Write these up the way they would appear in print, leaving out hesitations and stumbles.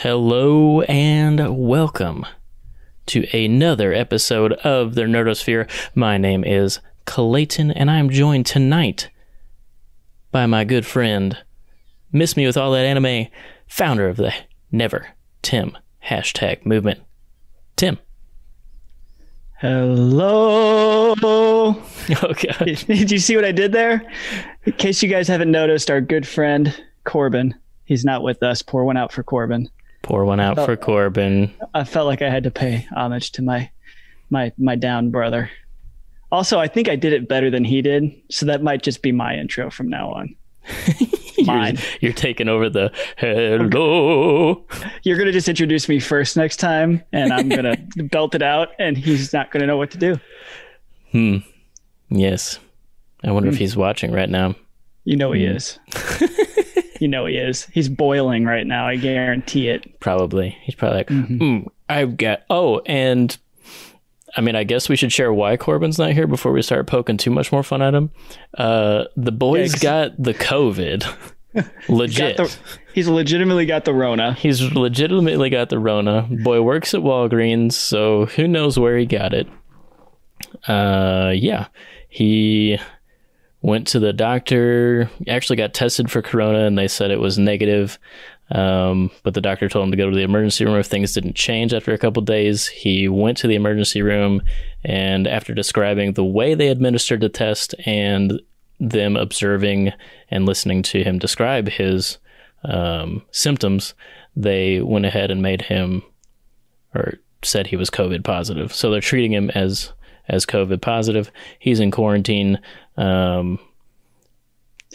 Hello and welcome to another episode of the Nerdosphere. My name is Clayton and I am joined tonight by my good friend, Miss Me With All That Anime, founder of the Never Tim hashtag movement, Tim. Hello. Oh, God. Did you see what I did there? In case you guys haven't noticed, our good friend Corbin, he's not with us. Pour one out for Corbin. Pour one out for Corbin. I felt like I had to pay homage to my down brother. Also, I think I did it better than he did, so that might just be my intro from now on. Mine. You're taking over the hello. You're going to just introduce me first next time, and I'm going to belt it out, and he's not going to know what to do. Yes. I wonder if he's watching right now. You know he is. You know he is. He's boiling right now. I guarantee it. Probably. He's probably like, I've got... Oh, and... I mean, I guess we should share why Corbin's not here before we start poking too much more fun at him. The boys got the COVID. Legit. He's legitimately got the Rona. He's legitimately got the Rona. Boy works at Walgreens, so who knows where he got it. Yeah. He went to the doctor, actually got tested for corona, and they said it was negative. But the doctor told him to go to the emergency room if things didn't change after a couple of days. He went to the emergency room, and after describing the way they administered the test and them observing and listening to him describe his symptoms, they went ahead and made him, or said he was COVID positive. So they're treating him as COVID positive. He's in quarantine.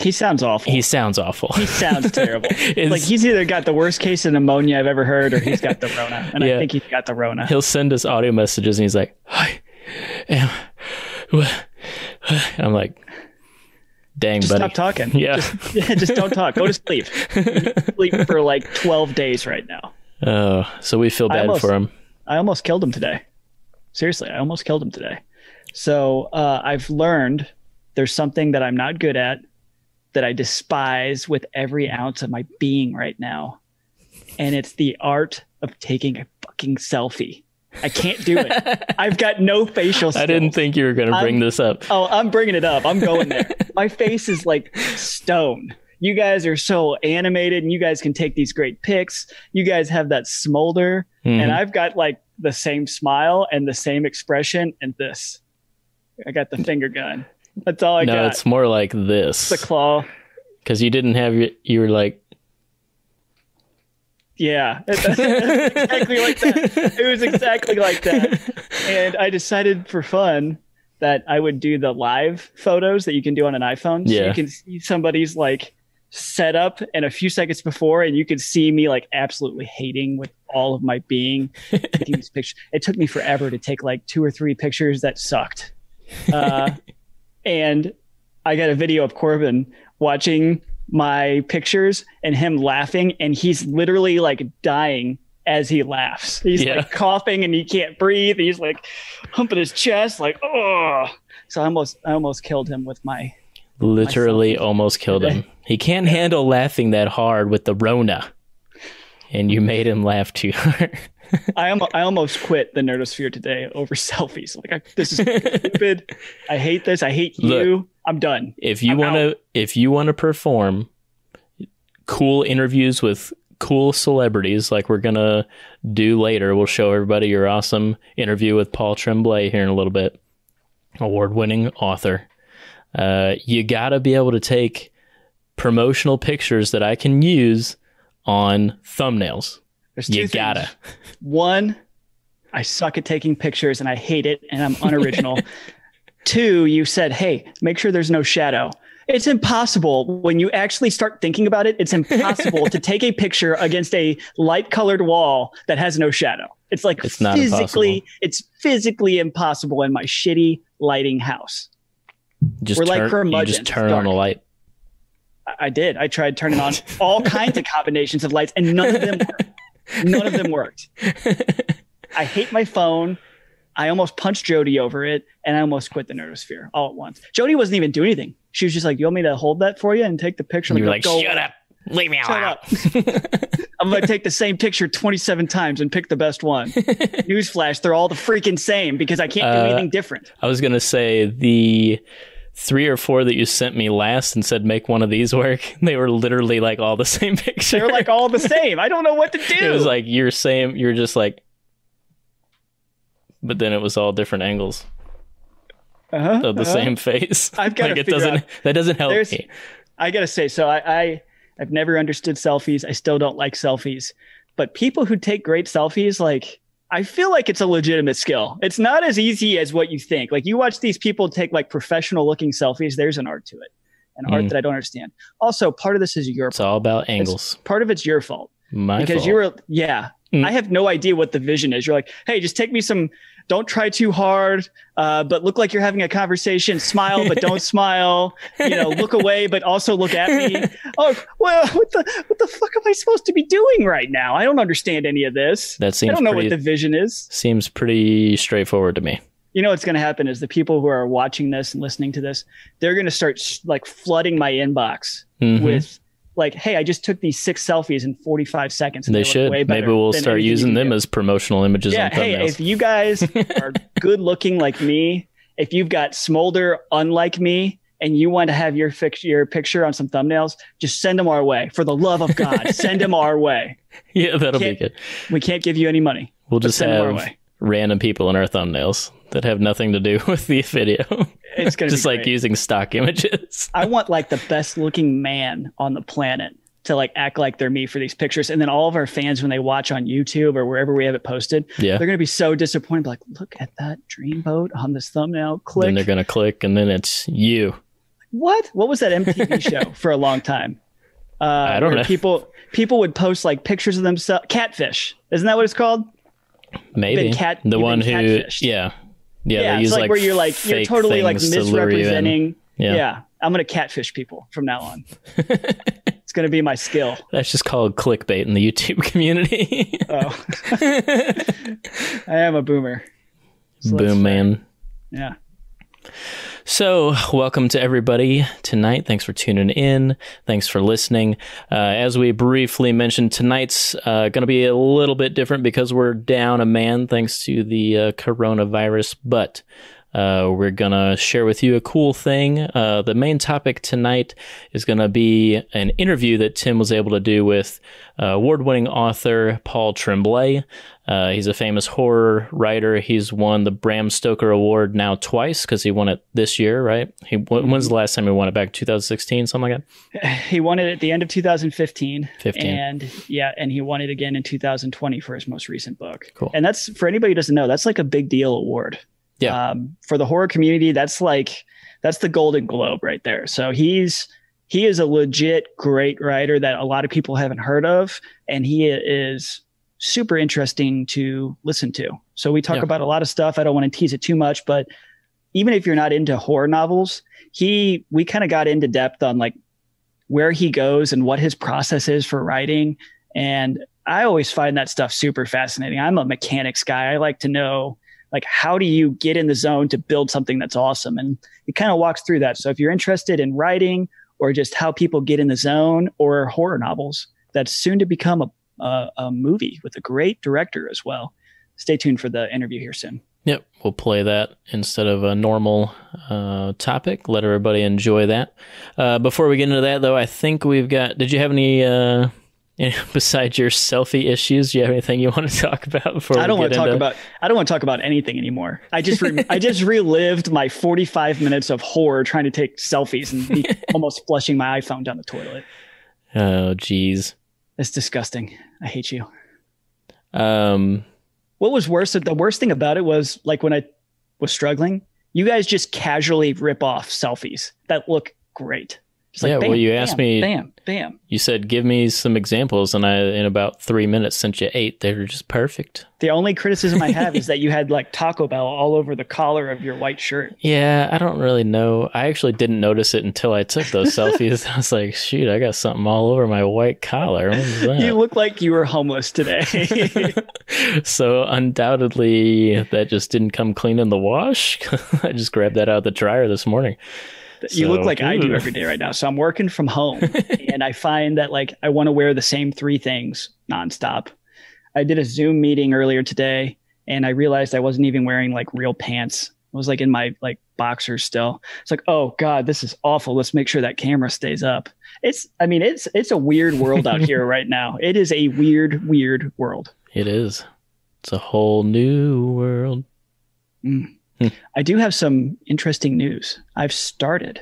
He sounds awful. He sounds awful. He sounds terrible. Like he's either got the worst case of pneumonia I've ever heard, or he's got the Rona. And yeah, I think he's got the Rona. He'll send us audio messages and he's like, "Hi, and I'm like, dang, just buddy. Stop talking. Yeah. Just don't talk. Go to sleep. Sleep for like 12 days right now. Oh, so we feel bad for him. I almost killed him today. Seriously, I almost killed him today. So I've learned there's something that I'm not good at, that I despise with every ounce of my being right now. And it's the art of taking a fucking selfie. I can't do it. I've got no facial skills. I didn't think you were going to bring this up. Oh, I'm bringing it up. I'm going there. My face is like stone. You guys are so animated and you guys can take these great pics. You guys have that smolder. And I've got like the same smile and the same expression and this. I got the finger gun. That's all I got. No, it's more like this. The claw. Because you didn't have you were like... Yeah, exactly like that. It was exactly like that. And I decided for fun that I would do the live photos that you can do on an iPhone. So you can see somebody's like setup and a few seconds before, and you could see me like absolutely hating with all of my being taking these pictures. It took me forever to take like 2 or 3 pictures that sucked. And I got a video of Corbin watching my pictures and him laughing, and he's literally like dying as he laughs. He's like coughing and he can't breathe. He's like humping his chest, like, oh. So I almost killed him with my literally almost killed him. He can't handle laughing that hard with the Rona, and you made him laugh too hard. I almost quit the Nerdosphere today over selfies. Like, this is stupid. I hate this. I hate you. Look, I'm done. If you want to perform cool interviews with cool celebrities, like we're gonna do later, we'll show everybody your awesome interview with Paul Tremblay here in a little bit. Award-winning author. You gotta be able to take promotional pictures that I can use on thumbnails. There's 2 things. One, I suck at taking pictures and I hate it and I'm unoriginal. 2, you said, hey, make sure there's no shadow. It's impossible. When you actually start thinking about it, it's impossible to take a picture against a light colored wall that has no shadow. It's like it's physically impossible in my shitty lighting house. You just turn on the light. I did. I tried turning on all kinds of combinations of lights and none of them worked. None of them worked. I hate my phone. I almost punched Jody over it, and I almost quit the Nerdosphere all at once. Jody wasn't even doing anything. She was just like, you want me to hold that for you and take the picture? And you were like, shut up. Leave me alone. I'm going to take the same picture 27 times and pick the best one. Newsflash, they're all the freaking same because I can't do anything different. I was going to say the 3 or 4 that you sent me last and said, make one of these work. They were literally like all the same picture. They're like all the same. I don't know what to do. It was like you're just like, but then it was all different angles of the same face. I've got like to that doesn't help me. I got to say, so I've never understood selfies. I still don't like selfies, but people who take great selfies, like, I feel like it's a legitimate skill. It's not as easy as what you think. Like, you watch these people take like professional looking selfies. There's an art to it, an art that I don't understand. Also, part of this is your fault. It's all about angles. Part of it's your fault. My because fault. I have no idea what the vision is. You're like, hey, just take me don't try too hard, but look like you're having a conversation. Smile, but don't smile. Look away, but also look at me. Oh, well, what the fuck am I supposed to be doing right now? I don't understand any of this. I don't know what the vision is. Seems pretty straightforward to me. You know what's going to happen is the people who are watching this and listening to this, they're going to start like flooding my inbox with like, hey, I just took these 6 selfies in 45 seconds. And they should. Maybe we'll start using them as promotional images on thumbnails. Hey, if you guys are good looking like me, if you've got smolder unlike me, and you want to have your picture on some thumbnails, just send them our way. For the love of God, send them our way. Yeah, that'll be good. We can't give you any money. We'll just have random people in our thumbnails that have nothing to do with the video. It's going to just be like using stock images. I want like the best looking man on the planet to like act like they're me for these pictures. And then all of our fans, when they watch on YouTube or wherever we have it posted, they're going to be so disappointed. Like, look at that dreamboat on this thumbnail. Click. Then they're going to click and then it's you. What was that MTV show for a long time? I don't know. People would post like pictures of themselves. Catfish. Isn't that what it's called? Maybe. The one who, catfished. Yeah. They use like where you're totally like misrepresenting. Yeah. I'm going to catfish people from now on. It's going to be my skill. That's just called clickbait in the YouTube community. Oh. I am a boomer. So boom, man. Yeah. So, welcome to everybody tonight. Thanks for tuning in. Thanks for listening. As we briefly mentioned, tonight's going to be a little bit different because we're down a man thanks to the coronavirus, but we're going to share with you a cool thing. The main topic tonight is going to be an interview that Tim was able to do with award-winning author Paul Tremblay. He's a famous horror writer. He's won the Bram Stoker Award now twice because he won it this year, right? When's the last time he won it? Back 2016, something like that? He won it at the end of 2015. And he won it again in 2020 for his most recent book. Cool. And that's, for anybody who doesn't know, that's like a big deal award. Yeah. For the horror community, that's the Golden Globe right there. So he is a legit great writer that a lot of people haven't heard of, and he is super interesting to listen to. So we talk about a lot of stuff. I don't want to tease it too much, but even if you're not into horror novels, we kind of got into depth on like where he goes and what his process is for writing. And I always find that stuff super fascinating. I'm a mechanics guy. I like to know, like, how do you get in the zone to build something that's awesome? And it kind of walks through that. So if you're interested in writing or just how people get in the zone, or horror novels, that's soon to become a movie with a great director as well, stay tuned for the interview here soon. Yep. We'll play that instead of a normal topic. Let everybody enjoy that. Before we get into that, though, I think did you have any... besides your selfie issues, do you have anything you want to talk about before I don't want to talk about anything anymore. I just relived my 45 minutes of horror trying to take selfies and almost flushing my iPhone down the toilet. Oh, geez. It's disgusting. I hate you. What was worse? The worst thing about it was, like, when I was struggling, you guys just casually rip off selfies that look great. Just like, bam, you asked me. Bam. You said, give me some examples, and I, in about 3 minutes, sent you 8. They were just perfect. The only criticism I have is that you had like Taco Bell all over the collar of your white shirt. Yeah, I don't really know. I actually didn't notice it until I took those selfies. I was like, shoot, I got something all over my white collar. What was that? You look like you were homeless today. So undoubtedly, that just didn't come clean in the wash. I just grabbed that out of the dryer this morning. You look like I do every day right now. So I'm working from home and I find that like I want to wear the same 3 things nonstop. I did a Zoom meeting earlier today and I realized I wasn't even wearing like real pants. I was like in my like boxers still. It's like, oh God, this is awful. Let's make sure that camera stays up. It's a weird world out here right now. It is a weird world. It is. It's a whole new world. I do have some interesting news. I've started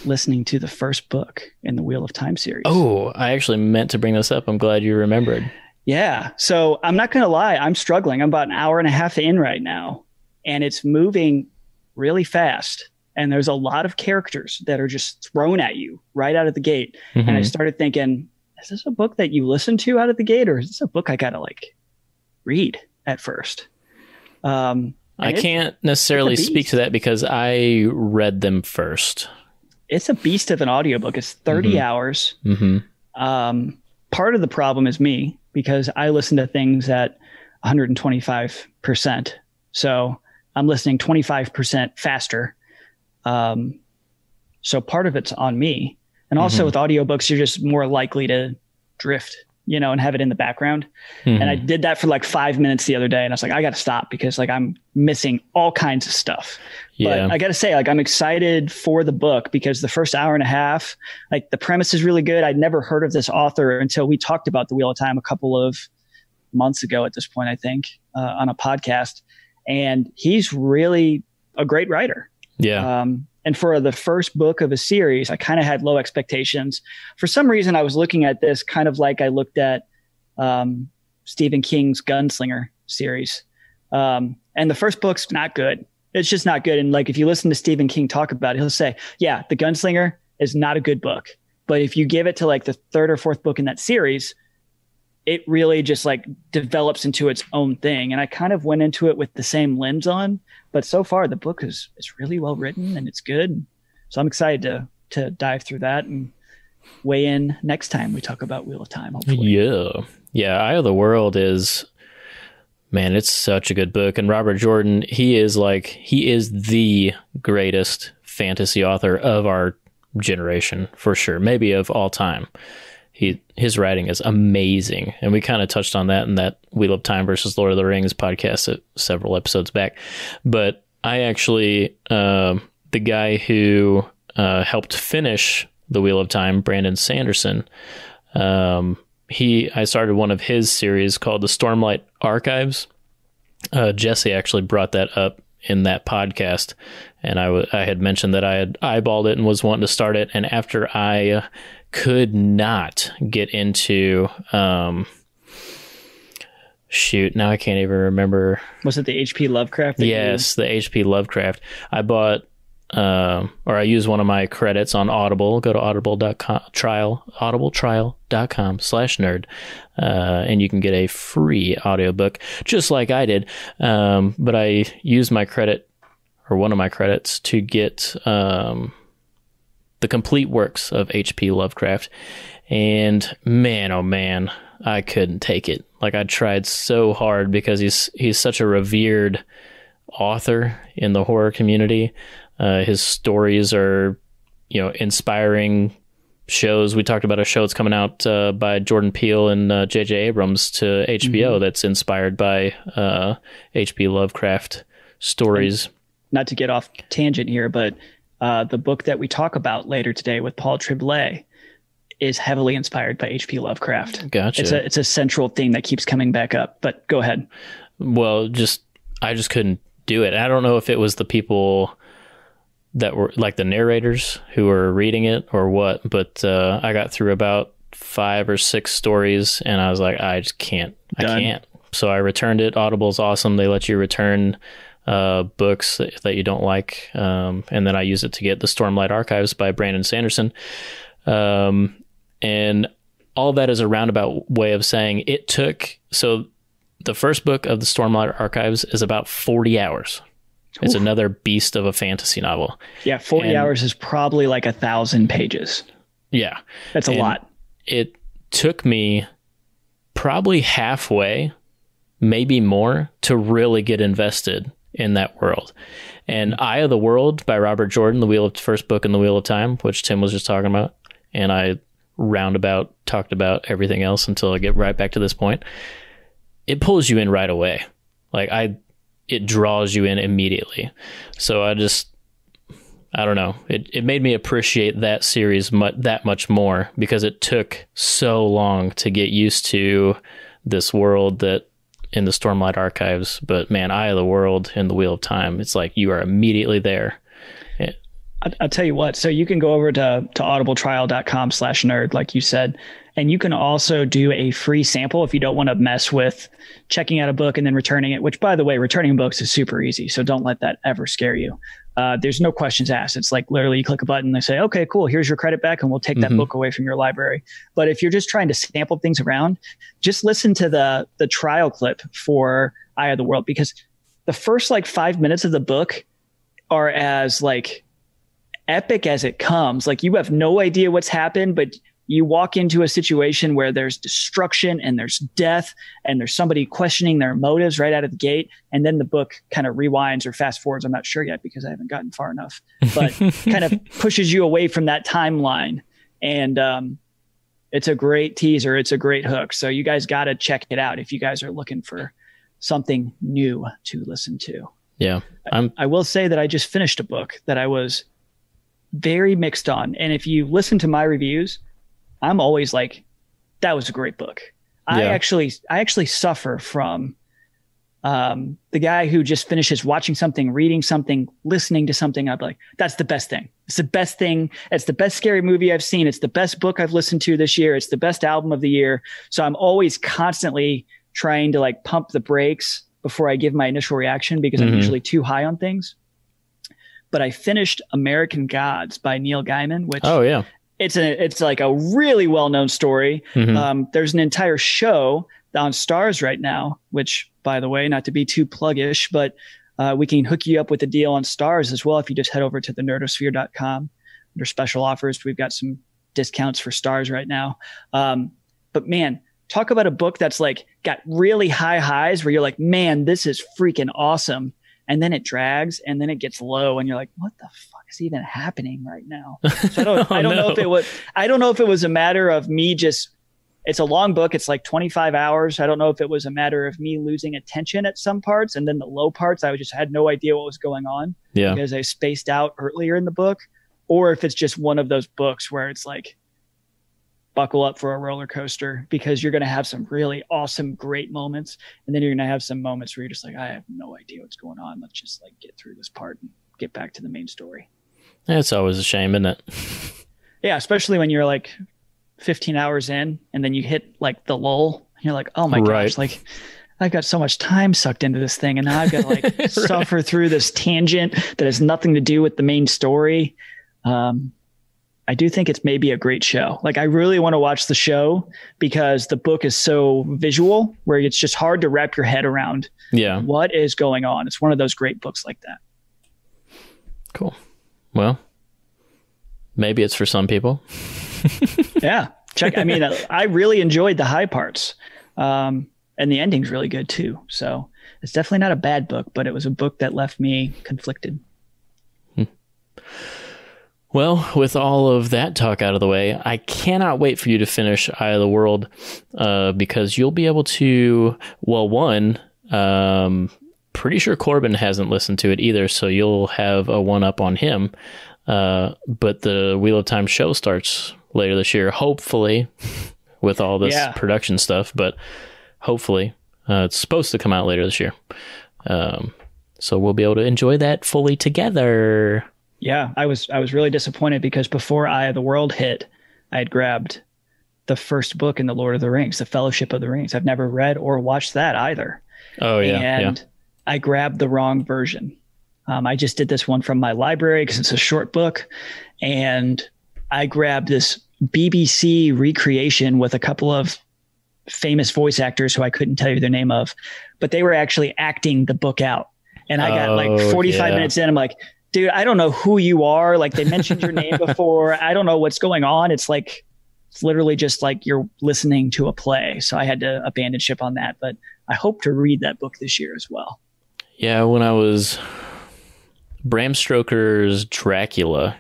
listening to the first book in the Wheel of Time series. Oh, I actually meant to bring this up. I'm glad you remembered. Yeah. So I'm not going to lie. I'm struggling. I'm about an hour and a half in right now, and it's moving really fast. And there's a lot of characters that are just thrown at you right out of the gate. And I started thinking, is this a book that you listen to out of the gate, or is this a book I got to like read at first? I can't necessarily speak to that because I read them first. It's a beast of an audiobook. It's 30 hours. Part of the problem is me because I listen to things at 125%. So I'm listening 25% faster. So part of it's on me. And also with audiobooks, you're just more likely to drift, you know, and have it in the background. And I did that for like 5 minutes the other day. And I was like, I got to stop because like I'm missing all kinds of stuff. But I got to say, like, I'm excited for the book because the first hour and a half, like the premise is really good. I'd never heard of this author until we talked about the Wheel of Time a couple of months ago at this point, I think, on a podcast. And he's really a great writer. Yeah. And for the first book of a series, I kind of had low expectations. For some reason, I was looking at this kind of like I looked at Stephen King's Gunslinger series. And the first book's not good. It's just not good. And like, if you listen to Stephen King talk about it, he'll say, yeah, The Gunslinger is not a good book. But if you give it to like the 3rd or 4th book in that series, it really just like develops into its own thing. And I kind of went into it with the same lens on, but so far the book is really well written and it's good. So I'm excited to dive through that and weigh in next time we talk about Wheel of Time, hopefully. Yeah. Eye of the World is, man, it's such a good book. And Robert Jordan, he is the greatest fantasy author of our generation, for sure. Maybe of all time. His writing is amazing. And we kind of touched on that in that Wheel of Time versus Lord of the Rings podcast several episodes back. But I actually, the guy who helped finish the Wheel of Time, Brandon Sanderson, I started one of his series called the Stormlight Archives. Jesse actually brought that up in that podcast, and I had mentioned that I had eyeballed it and was wanting to start it. And after I could not get into now I can't even remember. Was it the HP Lovecraft? Yes, the HP Lovecraft. I bought or I used one of my credits on Audible. Go to audibletrial.com/nerd, and you can get a free audiobook, just like I did. But I used my credit, or one of my credits, to get the complete works of H.P. Lovecraft. And man, oh man, I couldn't take it. Like, I tried so hard because he's such a revered author in the horror community. His stories are, inspiring shows. We talked about a show that's coming out by Jordan Peele and J.J. Abrams to HBO that's inspired by H.P. Lovecraft stories. And not to get off tangent here, but the book that we talk about later today with Paul Tremblay is heavily inspired by H.P. Lovecraft. Gotcha. It's a central thing that keeps coming back up, but go ahead. Well, I just couldn't do it. I don't know if it was the people that were like the narrators who were reading it or what, but I got through about 5 or 6 stories and I was like, I just can't. I can't. So I returned it. Audible's awesome. They let you return books that you don't like. And then I use it to get the Stormlight Archives by Brandon Sanderson. And all of that is a roundabout way of saying so the first book of the Stormlight Archives is about 40 hours. It's another beast of a fantasy novel. Yeah, 40 hours is probably like 1,000 pages. Yeah. That's a lot. It took me probably halfway, maybe more, to really get invested in that world. And Eye of the World by Robert Jordan, first book in the Wheel of Time, which Tim was just talking about, and I roundabout talked about everything else until I get right back to this point. It pulls you in right away. It draws you in immediately. So I don't know. It made me appreciate that series that much more, because it took so long to get used to this world that in the Stormlight Archives. But man, Eye of the World and the Wheel of Time, it's like you are immediately there. I'll tell you what. So you can go over to audibletrial.com/nerd, like you said, and you can also do a free sample if you don't want to mess with checking out a book and then returning it, which, by the way, returning books is super easy. So don't let that ever scare you. There's no questions asked. It's like literally you click a button, they say, okay, cool, here's your credit back, and we'll take that book away from your library. But if you're just trying to sample things around, just listen to the trial clip for Eye of the World, because the first 5 minutes of the book are as epic as it comes. You have no idea what's happened, but you walk into a situation where there's destruction and there's death and there's somebody questioning their motives right out of the gate. And then the book kind of rewinds or fast forwards. I'm not sure yet because I haven't gotten far enough, but kind of pushes you away from that timeline. And it's a great teaser. It's a great hook. So you guys got to check it out if you guys are looking for something new to listen to. Yeah. I will say that I just finished a book that I was very mixed on. And if you listen to my reviews, I'm always like, that was a great book. Yeah. I actually suffer from the guy who just finishes watching something, reading something, listening to something. I'd be like, that's the best thing. It's the best thing. It's the best scary movie I've seen. It's the best book I've listened to this year. It's the best album of the year. So I'm always constantly trying to pump the brakes before I give my initial reaction, because I'm usually too high on things. But I finished American Gods by Neil Gaiman, which it's like a really well-known story. There's an entire show on Stars right now, which, by the way, not to be too pluggish, but we can hook you up with a deal on Stars as well if you just head over to the nerdosphere.com. Under special offers, we've got some discounts for Stars right now. But man, talk about a book that's got really high highs where you're like, man, this is freaking awesome. And then it drags and then it gets low and you're like, what the fuck is even happening right now? So I don't know if it was a matter of me it's a long book. It's 25 hours. I don't know if it was a matter of me losing attention at some parts, and then the low parts, I just had no idea what was going on because I spaced out earlier in the book, or if it's just one of those books where it's buckle up for a roller coaster, because you're going to have some really awesome, great moments. And then you're going to have some moments where you're just I have no idea what's going on. Let's just get through this part and get back to the main story. It's always a shame, isn't it? Yeah. Especially when you're 15 hours in and then you hit the lull. And you're like, oh my gosh, I've got so much time sucked into this thing. And now I've got to suffer through this tangent that has nothing to do with the main story. I do think it's maybe a great show. I really want to watch the show because the book is so visual where it's just hard to wrap your head around what is going on. It's one of those great books like that. Cool. Well, maybe it's for some people. Yeah. Check. I mean, I really enjoyed the high parts. And the ending's really good too. So it's definitely not a bad book, but it was a book that left me conflicted. Well, with all of that talk out of the way, I cannot wait for you to finish Eye of the World, because you'll be able to, pretty sure Corbin hasn't listened to it either, so you'll have a one-up on him. But the Wheel of Time show starts later this year, hopefully, with all this production stuff, but hopefully. It's supposed to come out later this year. So we'll be able to enjoy that fully together. Yeah, I was really disappointed because before Eye of the World hit, I had grabbed the first book in the Lord of the Rings, The Fellowship of the Rings. I've never read or watched that either. Oh, yeah. And I grabbed the wrong version. I just did this one from my library because it's a short book. And I grabbed this BBC recreation with a couple of famous voice actors who I couldn't tell you their name of, but they were actually acting the book out. And I got 45 minutes in. I'm like, dude, I don't know who you are. They mentioned your name before. I don't know what's going on. It's literally just you're listening to a play. So I had to abandon ship on that, but I hope to read that book this year as well. Yeah, when I was... Bram Stoker's Dracula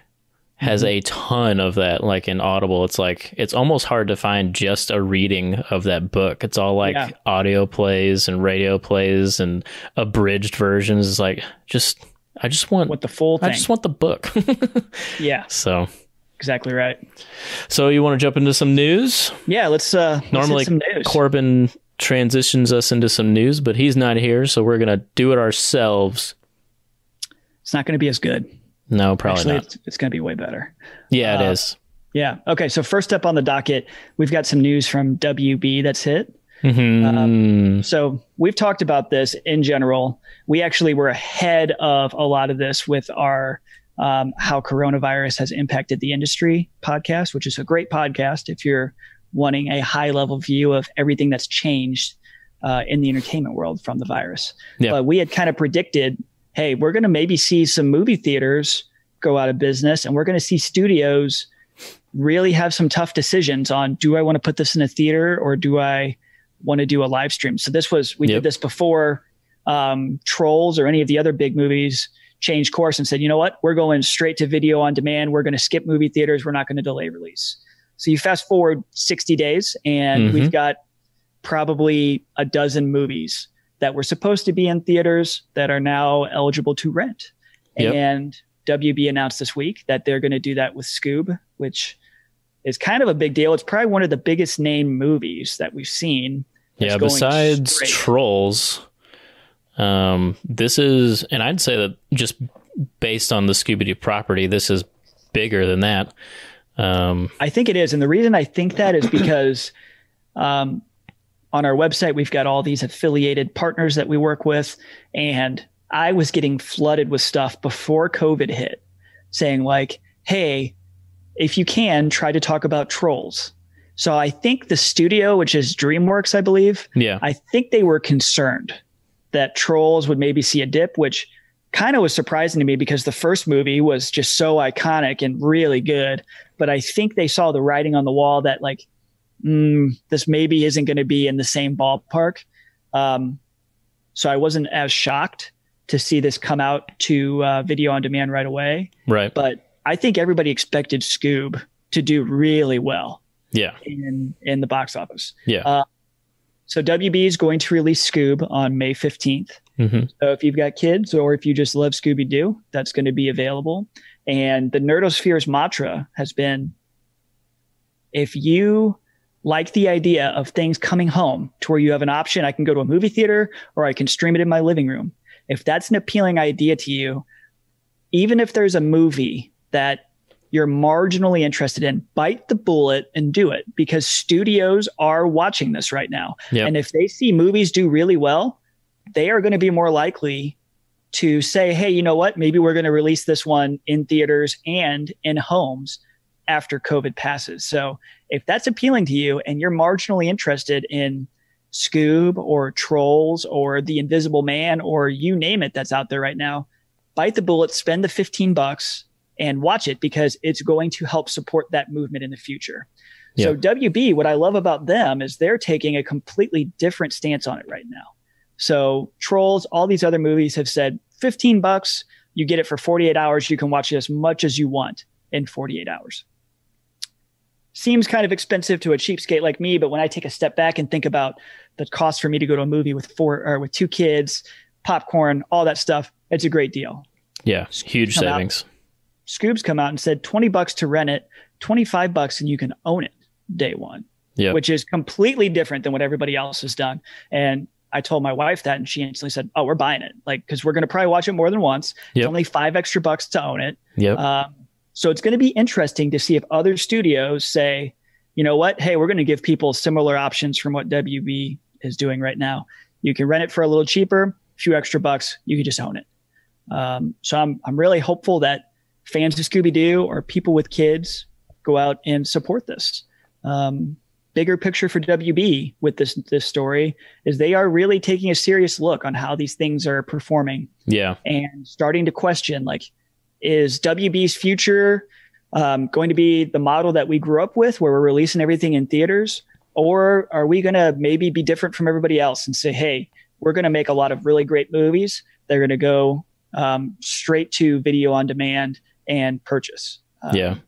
has a ton of that, like in Audible. It's like, it's almost hard to find just a reading of that book. It's all like audio plays and radio plays and abridged versions. It's like, I just want the full thing. I just want the book. Yeah. So exactly right. So you want to jump into some news? Yeah, let's normally hit some news. Corbin transitions us into some news, but he's not here, so we're going to do it ourselves. It's not going to be as good. No, probably not. It's going to be way better. Yeah, it is. Yeah. Okay. So first up on the docket, we've got some news from WB that's hit. So we've talked about this in general. We actually were ahead of a lot of this with our How Coronavirus Has Impacted the Industry podcast, which is a great podcast if you're wanting a high level view of everything that's changed in the entertainment world from the virus. Yeah. But we had kind of predicted, hey, we're going to maybe see some movie theaters go out of business, and we're going to see studios really have some tough decisions on, do I want to put this in a theater or do I want to do a live stream? So we did this before Trolls or any of the other big movies changed course and said, you know what, we're going straight to video on demand. We're going to skip movie theaters. We're not going to delay release. So you fast forward 60 days and we've got probably a dozen movies that were supposed to be in theaters that are now eligible to rent. Yep. And WB announced this week that they're going to do that with Scoob, which is kind of a big deal. It's probably one of the biggest name movies that we've seen. Yeah, besides Trolls, this is, and I'd say that just based on the Scooby-Doo property, this is bigger than that. I think it is. And the reason I think that is because on our website, we've got all these affiliated partners that we work with. And I was getting flooded with stuff before COVID hit saying like, hey, if you can, try to talk about Trolls. So I think the studio, which is DreamWorks, I believe, I think they were concerned that Trolls would maybe see a dip, which kind of was surprising to me because the first movie was just so iconic and really good. But I think they saw the writing on the wall that like, this maybe isn't going to be in the same ballpark. So I wasn't as shocked to see this come out to video on demand right away. Right. But I think everybody expected Scoob to do really well. Yeah. In the box office. Yeah. So WB is going to release Scoob on May 15th. So if you've got kids or if you just love Scooby-Doo, that's going to be available. And the Nerdosphere's mantra has been, if you like the idea of things coming home to where you have an option, I can go to a movie theater or I can stream it in my living room. If that's an appealing idea to you, even if there's a movie that you're marginally interested in, bite the bullet and do it, because studios are watching this right now. Yep. And if they see movies do really well, they are going to be more likely to say, hey, you know what? Maybe we're going to release this one in theaters and in homes after COVID passes. So if that's appealing to you and you're marginally interested in Scoob or Trolls or The Invisible Man or you name it that's out there right now, bite the bullet, spend the $15 and watch it, because it's going to help support that movement in the future. Yeah. So WB, what I love about them is they're taking a completely different stance on it right now. So Trolls, all these other movies have said $15, you get it for 48 hours. You can watch it as much as you want in 48 hours. Seems kind of expensive to a cheapskate like me, but when I take a step back and think about the cost for me to go to a movie with two kids, popcorn, all that stuff, it's a great deal. Yeah, huge savings. Scoob's come out and said $20 to rent it, $25 and you can own it day one, which is completely different than what everybody else has done. And I told my wife that, and she instantly said, "Oh, we're buying it." Like, because we're going to probably watch it more than once. It's only $5 extra to own it. So it's going to be interesting to see if other studios say, you know what? Hey, we're going to give people similar options from what WB is doing right now. You can rent it for a little cheaper, a few extra bucks. You can just own it. So I'm really hopeful that fans of Scooby-Doo or people with kids go out and support this. Bigger picture for WB with this story is they are really taking a serious look on how these things are performing. Yeah. And starting to question, like, is WB's future going to be the model that we grew up with, where we're releasing everything in theaters? Or are we going to maybe be different from everybody else and say, hey, we're going to make a lot of really great movies, they're going to go straight to video on demand and purchase. And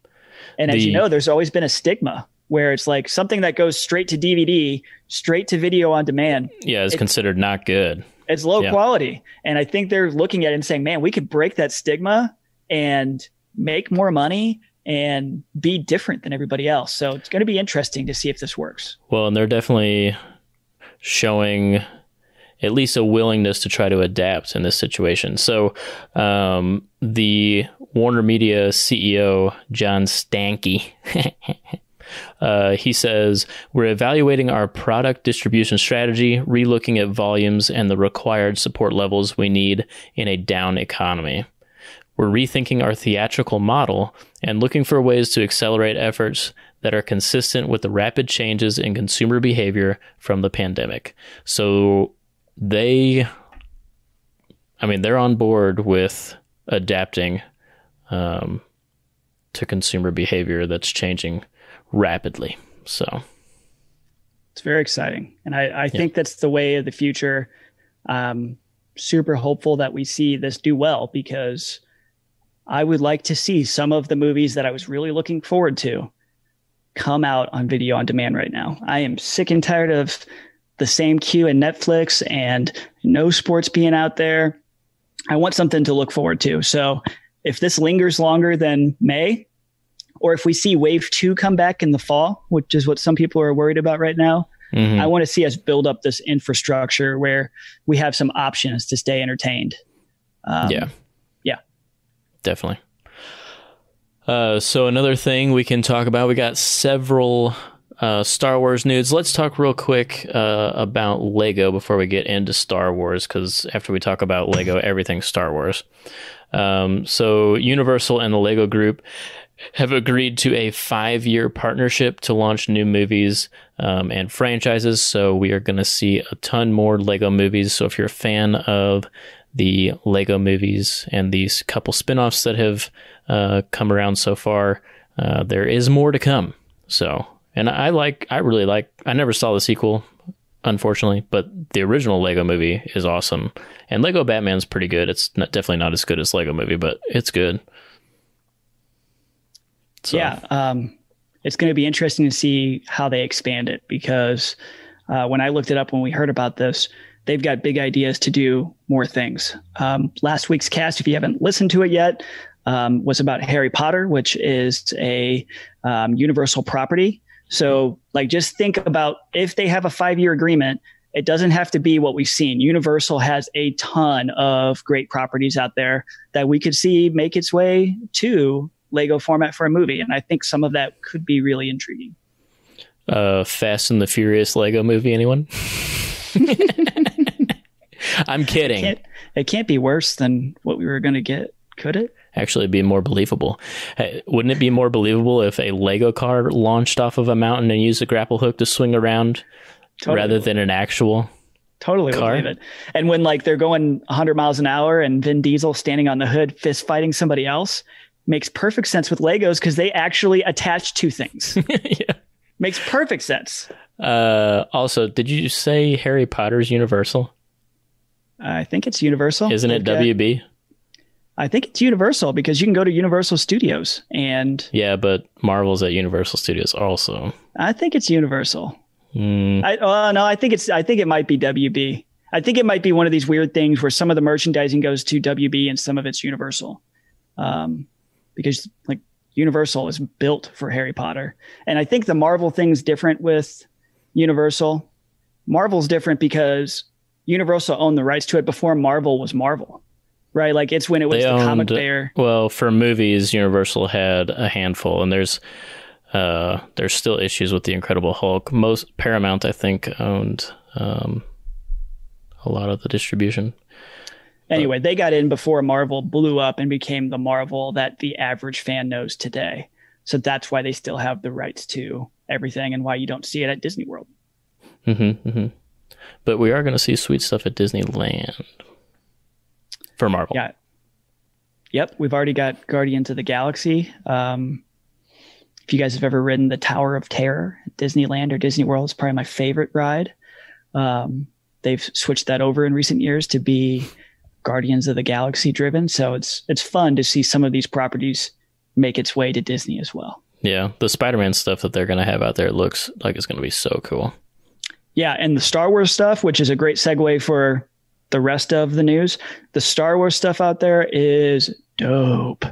as you know, there's always been a stigma where it's like something that goes straight to DVD, straight to video on demand. Yeah, it's considered not good. It's low quality. And I think they're looking at it and saying, man, we could break that stigma and make more money and be different than everybody else. So it's going to be interesting to see if this works. Well, and they're definitely showing at least a willingness to try to adapt in this situation. So the Warner Media CEO, John Stankey, he says, we're evaluating our product distribution strategy, relooking at volumes and the required support levels we need in a down economy. We're rethinking our theatrical model and looking for ways to accelerate efforts that are consistent with the rapid changes in consumer behavior from the pandemic. So they're on board with adapting to consumer behavior that's changing rapidly. So it's very exciting. And I think that's the way of the future. Super hopeful that we see this do well, because I would like to see some of the movies that I was really looking forward to come out on video on demand right now. I am sick and tired of the same queue in Netflix and no sports being out there. I want something to look forward to. So if this lingers longer than May, or if we see wave 2 come back in the fall, which is what some people are worried about right now, I want to see us build up this infrastructure where we have some options to stay entertained. Yeah, definitely. So another thing we can talk about, we got several Star Wars news. Let's talk real quick about Lego before we get into Star Wars, because after we talk about Lego, everything's Star Wars. So Universal and the Lego Group have agreed to a 5-year partnership to launch new movies and franchises. So we are going to see a ton more Lego movies. So if you're a fan of the Lego movies and these couple spin-offs that have come around so far, there is more to come. So, and I never saw the sequel, unfortunately, but the original Lego movie is awesome. And Lego Batman's pretty good. It's definitely not as good as Lego movie, but it's good. So. Yeah, it's going to be interesting to see how they expand it, because when I looked it up, when we heard about this, they've got big ideas to do more things. Last week's cast, if you haven't listened to it yet, was about Harry Potter, which is a Universal property. So like, just think about if they have a 5-year agreement, it doesn't have to be what we've seen. Universal has a ton of great properties out there that we could see make its way to Lego format for a movie. And I think some of that could be really intriguing. Fast and the Furious Lego movie, anyone? I'm kidding. It can't be worse than what we were going to get, could it? Actually, it'd be more believable. Hey, wouldn't it be more believable if a Lego car launched off of a mountain and used a grapple hook to swing around rather than an actual car? Believe it. And when like they're going 100 miles an hour and Vin Diesel standing on the hood fist fighting somebody else, makes perfect sense with Legos because they actually attach two things. Yeah. Makes perfect sense. Also, did you say Harry Potter's Universal? I think it's Universal. Isn't it WB? I think it's Universal because you can go to Universal Studios and... Yeah, but Marvel's at Universal Studios also. I think it's Universal. I think it might be WB. I think it might be one of these weird things where some of the merchandising goes to WB and some of it's Universal. Because like Universal is built for Harry Potter. And I think the Marvel thing's different with Universal. Marvel's different because Universal owned the rights to it before Marvel was Marvel, right? Like it's when it was the comic fair. Well, for movies, Universal had a handful, and there's still issues with the Incredible Hulk. Most Paramount, I think, owned a lot of the distribution. Anyway, they got in before Marvel blew up and became the Marvel that the average fan knows today. So that's why they still have the rights to everything and why you don't see it at Disney World. But we are going to see sweet stuff at Disneyland for Marvel. Yeah. Yep. We've already got Guardians of the Galaxy. If you guys have ever ridden the Tower of Terror at Disneyland or Disney World, it's probably my favorite ride. They've switched that over in recent years to be Guardians of the Galaxy driven. So it's fun to see some of these properties make its way to Disney as well. Yeah, the Spider-Man stuff that they're going to have out there looks like it's going to be so cool. Yeah, and the Star Wars stuff, which is a great segue for the rest of the news. The Star Wars stuff out there is dope.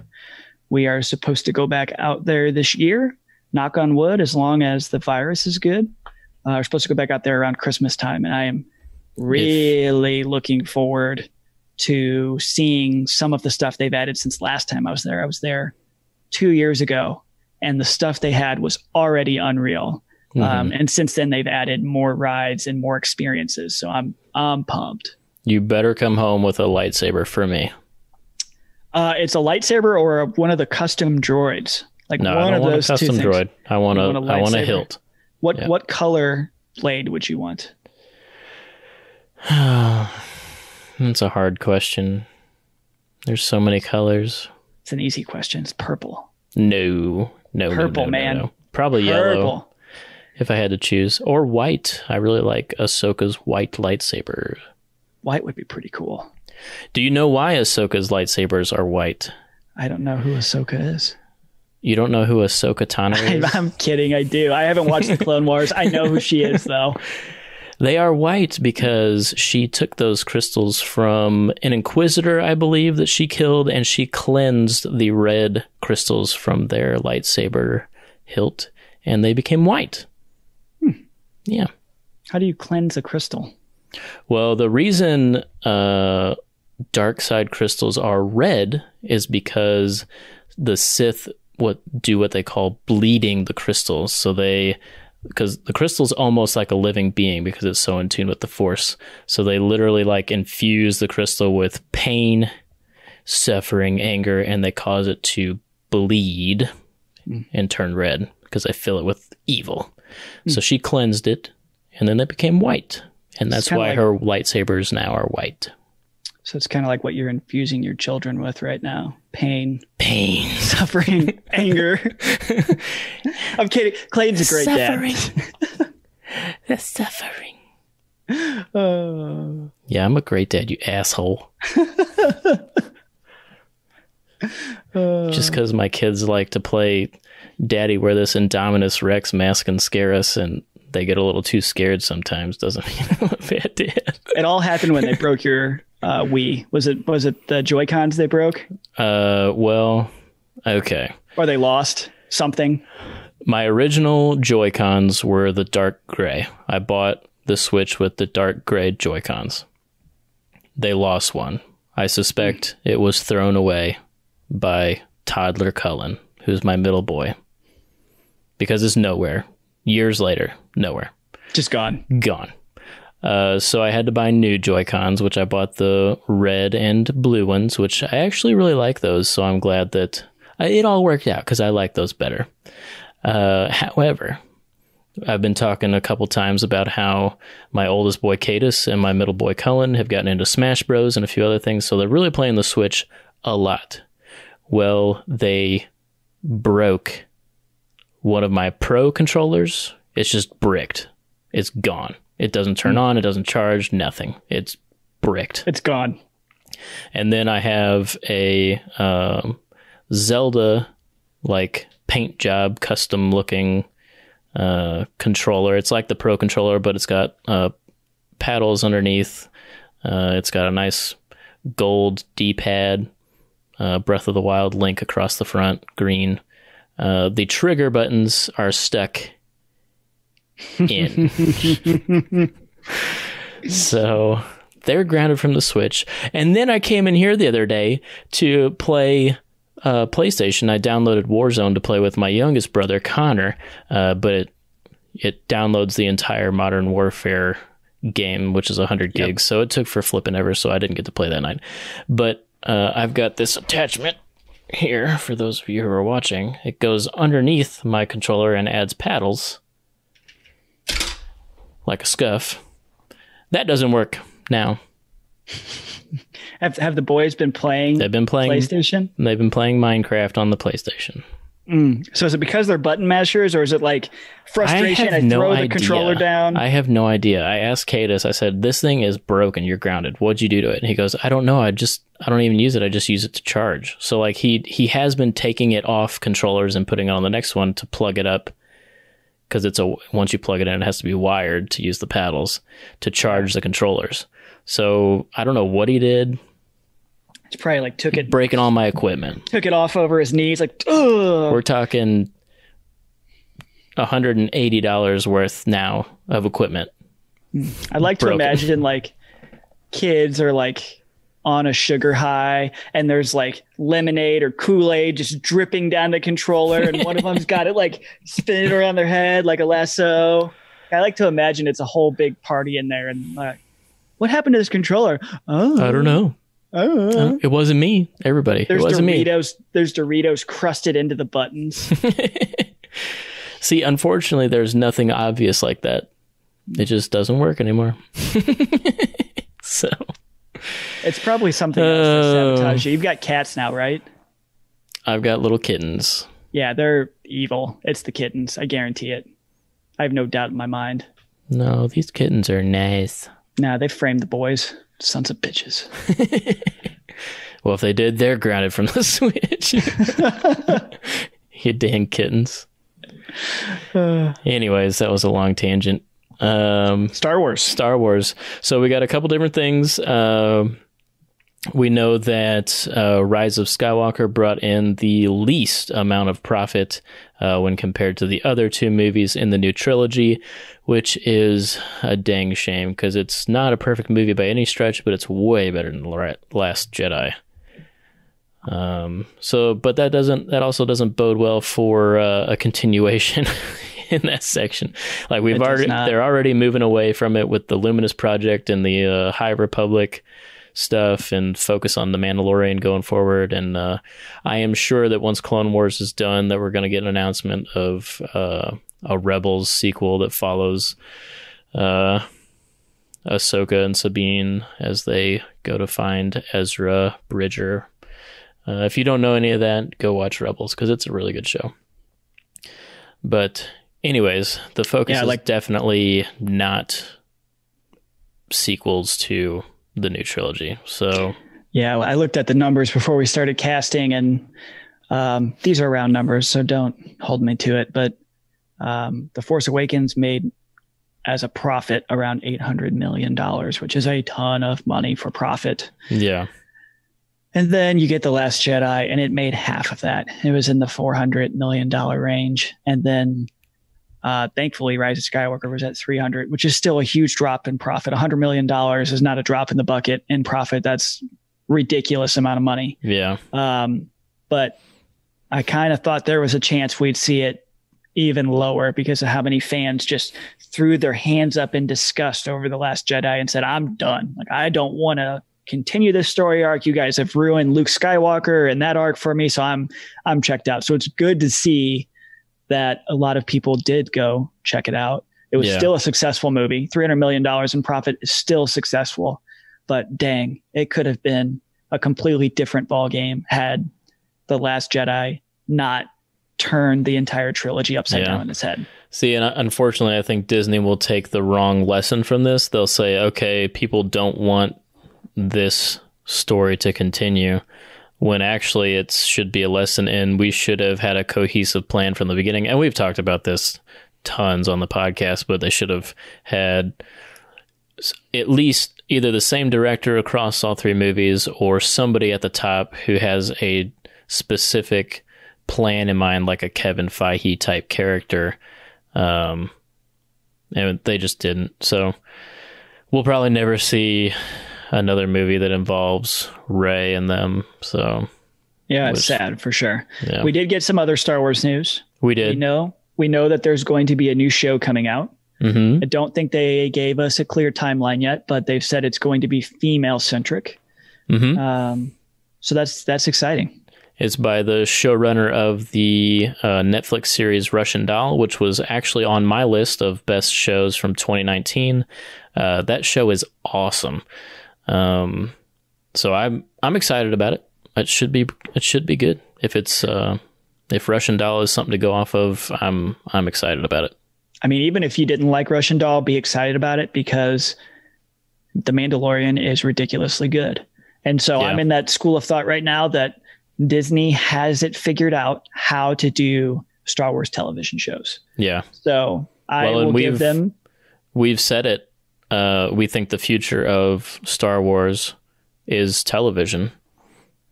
We are supposed to go back out there this year, knock on wood, as long as the virus is good. We're supposed to go back out there around Christmas time, and I am really looking forward to seeing some of the stuff they've added since last time I was there. I was there 2 years ago, and the stuff they had was already unreal. And since then, they've added more rides and more experiences. So I'm pumped. You better come home with a lightsaber for me. It's a lightsaber or one of the custom droids. Like no, one I don't of want those a custom droid. I want a hilt. What color blade would you want? That's a hard question. There's so many colors. It's an easy question. It's purple. No. Purple, man. No. Probably purple. Yellow. If I had to choose. Or white. I really like Ahsoka's white lightsaber. White would be pretty cool. Do you know why Ahsoka's lightsabers are white? I don't know who Ahsoka is. You don't know who Ahsoka Tano is? I'm kidding. I do. I haven't watched the Clone Wars. I know who she is, though. They are white because she took those crystals from an Inquisitor, I believe, that she killed, and she cleansed the red crystals from their lightsaber hilt, and they became white. Yeah. How do you cleanse a crystal? Well, the reason dark side crystals are red is because the Sith do what they call bleeding the crystals. So because the crystal's almost like a living being because it's so in tune with the Force. So they literally like infuse the crystal with pain, suffering, anger, and they cause it to bleed and turn red because they fill it with evil. So she cleansed it, and then it became white. And that's why her lightsabers now are white. So it's kind of like what you're infusing your children with right now. Pain, suffering, anger. I'm kidding. Clayton's a great dad. The suffering. Yeah, I'm a great dad, you asshole. Just because my kids like to play Daddy, wear this Indominus Rex mask and scare us, and they get a little too scared sometimes, doesn't mean I'm a bad dad. It all happened when they broke your Wii. Was it the Joy-Cons they broke? Well, okay. Or they lost something? My original Joy-Cons were the dark gray. I bought the Switch with the dark gray Joy-Cons. They lost one. I suspect it was thrown away by toddler Cullen, who's my middle boy. Because it's nowhere. Years later, nowhere. Just gone. Gone. So I had to buy new Joy-Cons, which I bought the red and blue ones, which I actually really like those. So I'm glad that it all worked out because I like those better. However, I've been talking a couple times about how my oldest boy, Cadus, and my middle boy, Cullen, have gotten into Smash Bros. And a few other things. So they're really playing the Switch a lot. Well, they broke one of my Pro controllers. It's just bricked. It's gone. It doesn't turn on. It doesn't charge. Nothing. It's bricked. It's gone. And then I have a Zelda like paint job custom looking controller. It's like the Pro controller, but it's got paddles underneath. It's got a nice gold D-pad, Breath of the Wild Link across the front, green. The trigger buttons are stuck in. So they're grounded from the Switch. And then I came in here the other day to play PlayStation. I downloaded Warzone to play with my youngest brother, Connor, but it downloads the entire Modern Warfare game, which is 100 gigs. Yep. So it took for flipping ever, so I didn't get to play that night. But I've got this attachment here for those of you who are watching. It goes underneath my controller and adds paddles like a scuff. That doesn't work now. Have the boys been playing? They've been playing PlayStation. They've been playing Minecraft on the PlayStation. So is it because they're button mashers, or is it like frustration? I throw the controller down. I have no idea. I asked Cadus, I said, this thing is broken. You're grounded. What'd you do to it? And he goes, I don't know. I don't even use it. I just use it to charge. So like he has been taking it off controllers and putting it on the next one to plug it up. Because once you plug it in, it has to be wired to use the paddles to charge the controllers. So I don't know what he did. It's probably like breaking all my equipment. Took it off over his knees, like, ugh. We're talking $180 worth now of equipment. I'd like to imagine like kids are like on a sugar high and there's like lemonade or Kool-Aid just dripping down the controller and one of them's got it like spinning around their head like a lasso. I like to imagine it's a whole big party in there and like, what happened to this controller? Oh, I don't know. It wasn't me. Everybody. It wasn't me. There's Doritos crusted into the buttons. See, unfortunately, there's nothing obvious like that. It just doesn't work anymore. So it's probably something else to sabotage you. You've got cats now, right? I've got little kittens. Yeah, they're evil. It's the kittens. I guarantee it. I have no doubt in my mind. No, these kittens are nice. Nah, they framed the boys. Sons of bitches. Well, if they did, they're grounded from the Switch. You dang kittens. Anyways, that was a long tangent. Star Wars. So we got a couple different things. We know that Rise of Skywalker brought in the least amount of profit when compared to the other two movies in the new trilogy, which is a dang shame because it's not a perfect movie by any stretch, but it's way better than The Last Jedi. But that also doesn't bode well for a continuation in that section. Like they're already moving away from it with the Luminous Project and the High Republic stuff and focus on the Mandalorian going forward. And I am sure that once Clone Wars is done, that we're going to get an announcement of a Rebels sequel that follows Ahsoka and Sabine as they go to find Ezra Bridger. If you don't know any of that, go watch Rebels because it's a really good show. But anyways, the focus is definitely not sequels to the new trilogy. So yeah, I looked at the numbers before we started casting, and these are round numbers, so don't hold me to it. But The Force Awakens made as a profit around $800 million, which is a ton of money for profit. Yeah. And then you get The Last Jedi, and it made half of that. It was in the $400 million range. And then thankfully, Rise of Skywalker was at 300, which is still a huge drop in profit. $100 million is not a drop in the bucket in profit. That's ridiculous amount of money. Yeah. But I kind of thought there was a chance we'd see it even lower because of how many fans just threw their hands up in disgust over The Last Jedi and said, I'm done. Like, I don't want to continue this story arc. You guys have ruined Luke Skywalker and that arc for me. So I'm checked out. So it's good to see that a lot of people did go check it out. It was still a successful movie. $300 million in profit is still successful, but dang, it could have been a completely different ball game had The Last Jedi not turned the entire trilogy upside down in its head. See, and unfortunately, I think Disney will take the wrong lesson from this. They'll say, okay, people don't want this story to continue, when actually it should be a lesson and we should have had a cohesive plan from the beginning. And we've talked about this tons on the podcast, but they should have had at least either the same director across all three movies or somebody at the top who has a specific plan in mind, like a Kevin Feige type character. And they just didn't. So we'll probably never see another movie that involves Rey and them. So yeah, it's sad for sure. Yeah. We did get some other Star Wars news. We did. We know that there's going to be a new show coming out. Mm-hmm. I don't think they gave us a clear timeline yet, but they've said it's going to be female centric. Mm-hmm. So that's exciting. It's by the showrunner of the Netflix series Russian Doll, which was actually on my list of best shows from 2019. That show is awesome. So I'm excited about it. It should be good if it's if Russian Doll is something to go off of, I'm excited about it. I mean, even if you didn't like Russian Doll, be excited about it because The Mandalorian is ridiculously good. And so I'm in that school of thought right now that Disney has it figured out how to do Star Wars television shows. Yeah. So I will give them. We've said it. We think the future of Star Wars is television.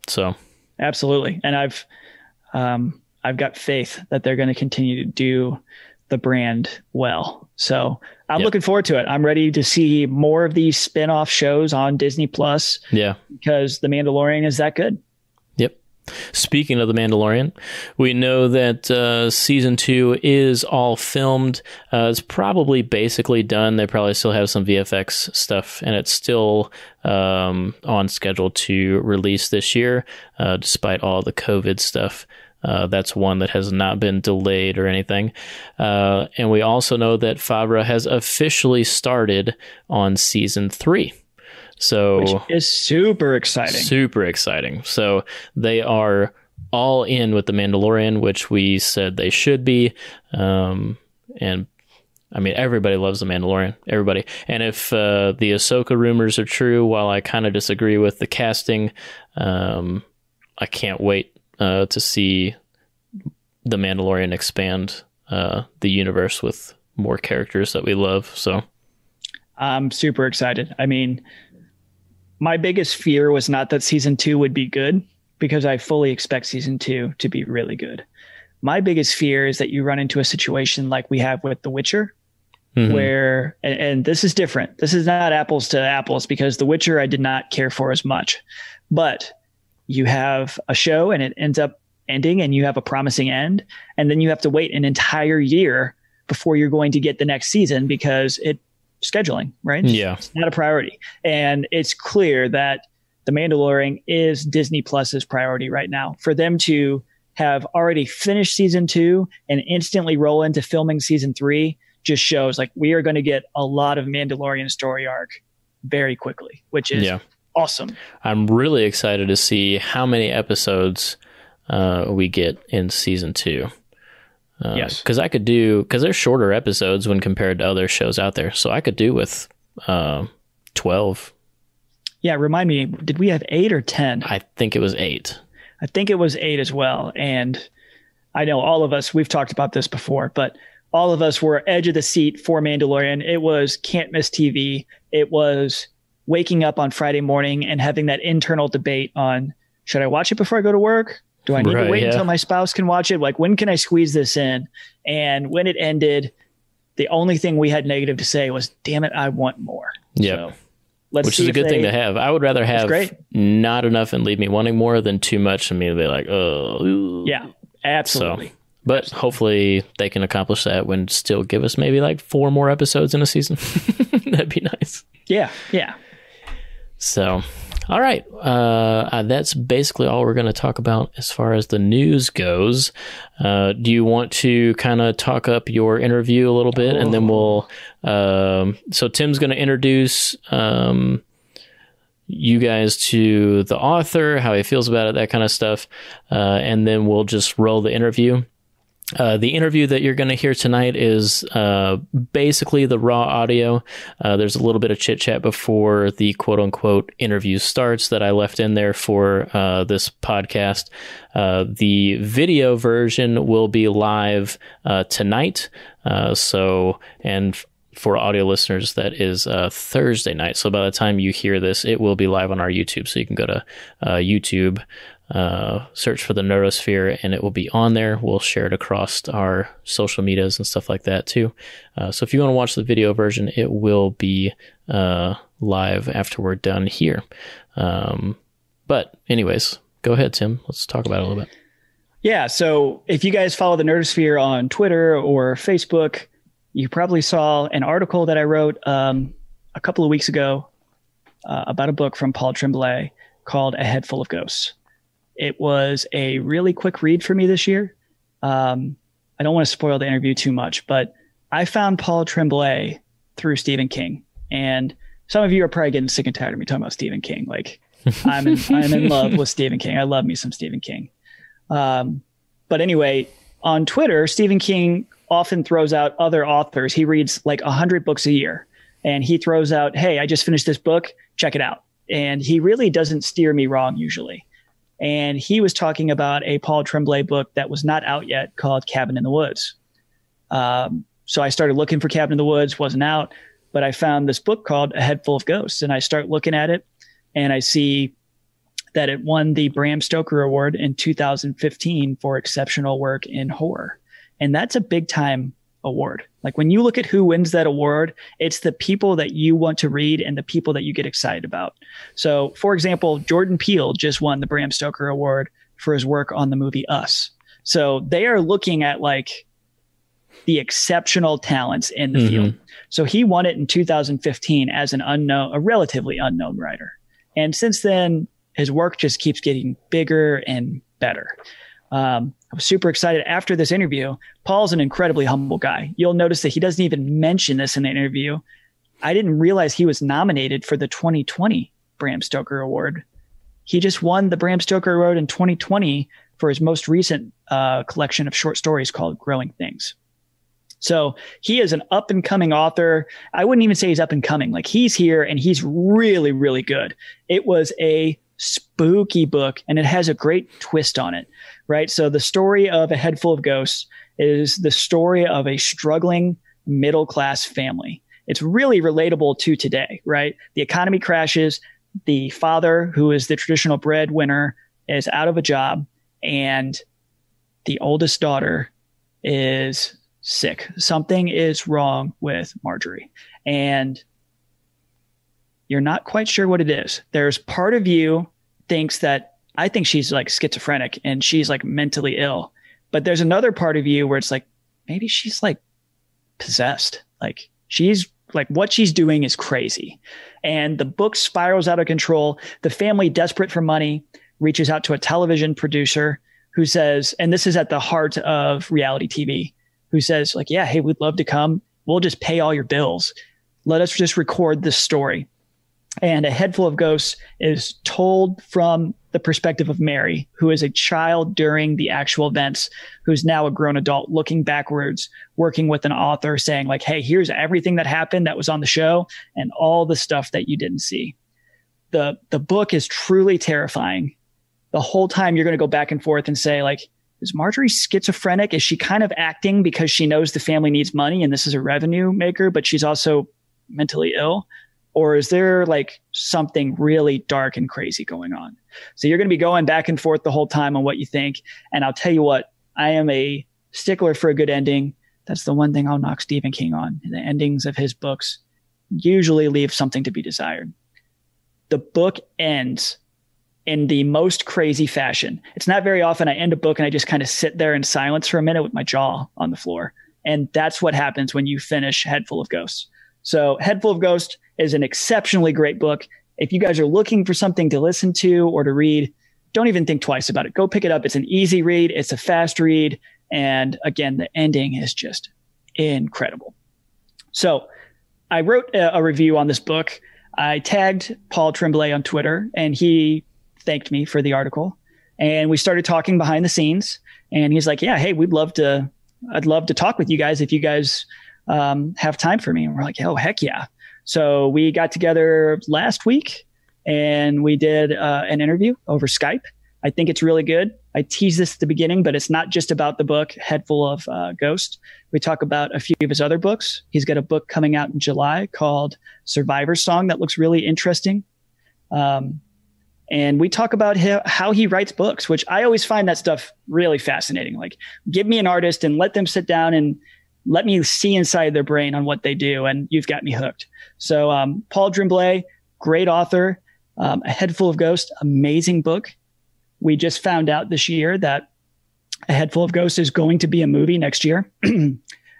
So absolutely. And I've got faith that they're going to continue to do the brand well. So I'm looking forward to it. I'm ready to see more of these spin-off shows on Disney Plus. Yeah. Because The Mandalorian is that good. Yep. Speaking of The Mandalorian, we know that season 2 is all filmed. It's probably basically done. They probably still have some VFX stuff, and it's still on schedule to release this year, despite all the COVID stuff. That's one that has not been delayed or anything. And we also know that Favreau has officially started on season 3. So, which is super exciting. Super exciting. So they are all in with The Mandalorian, which we said they should be. And I mean, everybody loves The Mandalorian. Everybody. And if the Ahsoka rumors are true, while I kind of disagree with the casting, I can't wait to see The Mandalorian expand the universe with more characters that we love. So I'm super excited. I mean, my biggest fear was not that season 2 would be good, because I fully expect season 2 to be really good. My biggest fear is that you run into a situation like we have with The Witcher, where, and this is different. This is not apples to apples, because The Witcher I did not care for as much, but you have a show and it ends up ending and you have a promising end. And then you have to wait an entire year before you're going to get the next season because scheduling, right? Yeah. It's not a priority. And it's clear that The Mandalorian is Disney Plus's priority right now. For them to have already finished season 2 and instantly roll into filming season 3 just shows like we are going to get a lot of Mandalorian story arc very quickly, which is awesome. I'm really excited to see how many episodes we get in season 2. Yes. Because they're shorter episodes when compared to other shows out there. So I could do with 12. Yeah, remind me, did we have 8 or 10? I think it was 8. I think it was 8 as well. And I know all of us, we've talked about this before, but all of us were edge of the seat for Mandalorian. It was can't miss TV. It was waking up on Friday morning and having that internal debate on, should I watch it before I go to work? Do I need to wait until my spouse can watch it? Like, when can I squeeze this in? And when it ended, the only thing we had negative to say was, damn it, I want more. Yeah. So which is a good thing to have. I would rather have not enough and leave me wanting more than too much and me be like, oh. Yeah, absolutely. So, but hopefully they can accomplish that when still give us maybe like 4 more episodes in a season. That'd be nice. Yeah, yeah. So, all right. That's basically all we're going to talk about as far as the news goes. Do you want to kind of talk up your interview a little bit? And then we'll... so Tim's going to introduce you guys to the author, how he feels about it, that kind of stuff. And then we'll just roll the interview. The interview that you're going to hear tonight is basically the raw audio. There's a little bit of chit chat before the quote unquote interview starts that I left in there for this podcast. The video version will be live tonight. For audio listeners, that is Thursday night. So by the time you hear this, it will be live on our YouTube. So you can go to YouTube, search for the Nerdosphere, and it will be on there. We'll share it across our social medias and stuff like that too. So if you want to watch the video version, it will be live after we're done here. But anyways, go ahead, Tim. Let's talk about it a little bit. Yeah. So if you guys follow the Nerdosphere on Twitter or Facebook, you probably saw an article that I wrote a couple of weeks ago about a book from Paul Tremblay called A Head Full of Ghosts. It was a really quick read for me this year. I don't want to spoil the interview too much, but I found Paul Tremblay through Stephen King. And some of you are probably getting sick and tired of me talking about Stephen King. Like I'm in love with Stephen King. I love me some Stephen King. But anyway, on Twitter, Stephen King often throws out other authors. He reads like 100 books a year, and he throws out, hey, I just finished this book, check it out. And he really doesn't steer me wrong usually. And he was talking about a Paul Tremblay book that was not out yet called Cabin in the Woods. So I started looking for Cabin in the Woods, wasn't out, but I found this book called A Head Full of Ghosts. And I start looking at it, and I see that it won the Bram Stoker Award in 2015 for exceptional work in horror. And that's a big time award. Like when you look at who wins that award, it's the people that you want to read and the people that you get excited about. So for example, Jordan Peele just won the Bram Stoker Award for his work on the movie Us. So they are looking at like the exceptional talents in the field. So he won it in 2015 as a relatively unknown writer. And since then, his work just keeps getting bigger and better. I was super excited after this interview. Paul's an incredibly humble guy. You'll notice that he doesn't even mention this in the interview. I didn't realize he was nominated for the 2020 Bram Stoker Award. He just won the Bram Stoker Award in 2020 for his most recent collection of short stories called Growing Things. So he is an up and coming author. I wouldn't even say he's up and coming. Like he's here and he's really, really good. It was a spooky book and it has a great twist on it, right? So the story of A Head Full of Ghosts is the story of a struggling middle-class family. It's really relatable to today, right? The economy crashes. The father, who is the traditional breadwinner, is out of a job, and the oldest daughter is sick. Something is wrong with Marjorie, and you're not quite sure what it is. There's part of you thinks that I think she's like schizophrenic and she's like mentally ill, but there's another part of you where it's like, maybe she's like possessed. Like she's like, what she's doing is crazy. And the book spirals out of control. The family, desperate for money, reaches out to a television producer who says, and this is at the heart of reality TV, who says like, yeah, hey, we'd love to come. We'll just pay all your bills. Let us just record this story. And A Head Full of Ghosts is told from the perspective of Mary, who is a child during the actual events, who's now a grown adult looking backwards, working with an author saying like, hey, here's everything that happened that was on the show and all the stuff that you didn't see. The book is truly terrifying. The whole time you're going to go back and forth and say like, is Marjorie schizophrenic? Is she kind of acting because she knows the family needs money and this is a revenue maker, but she's also mentally ill? Or is there like something really dark and crazy going on? So you're going to be going back and forth the whole time on what you think. And I'll tell you what, I am a stickler for a good ending. That's the one thing I'll knock Stephen King on. The endings of his books usually leave something to be desired. The book ends in the most crazy fashion. It's not very often I end a book and I just kind of sit there in silence for a minute with my jaw on the floor. And that's what happens when you finish Head Full of Ghosts. So Head Full of Ghosts is an exceptionally great book. If you guys are looking for something to listen to or to read, don't even think twice about it. Go pick it up. It's an easy read. It's a fast read. And again, the ending is just incredible. So I wrote a review on this book. I tagged Paul Tremblay on Twitter and he thanked me for the article. And we started talking behind the scenes. And he's like, yeah, hey, I'd love to talk with you guys if you guys have time for me. And we're like, oh, heck yeah. So we got together last week and we did an interview over Skype. I think it's really good. I teased this at the beginning, but it's not just about the book Head Full of Ghost. We talk about a few of his other books. He's got a book coming out in July called Survivor's Song that looks really interesting. And we talk about how he writes books, which I always find that stuff really fascinating. Like, give me an artist and let them sit down and let me see inside their brain on what they do. And you've got me hooked. So Paul Tremblay, great author, A Head Full of Ghosts, amazing book. We just found out this year that A Head Full of Ghosts is going to be a movie next year.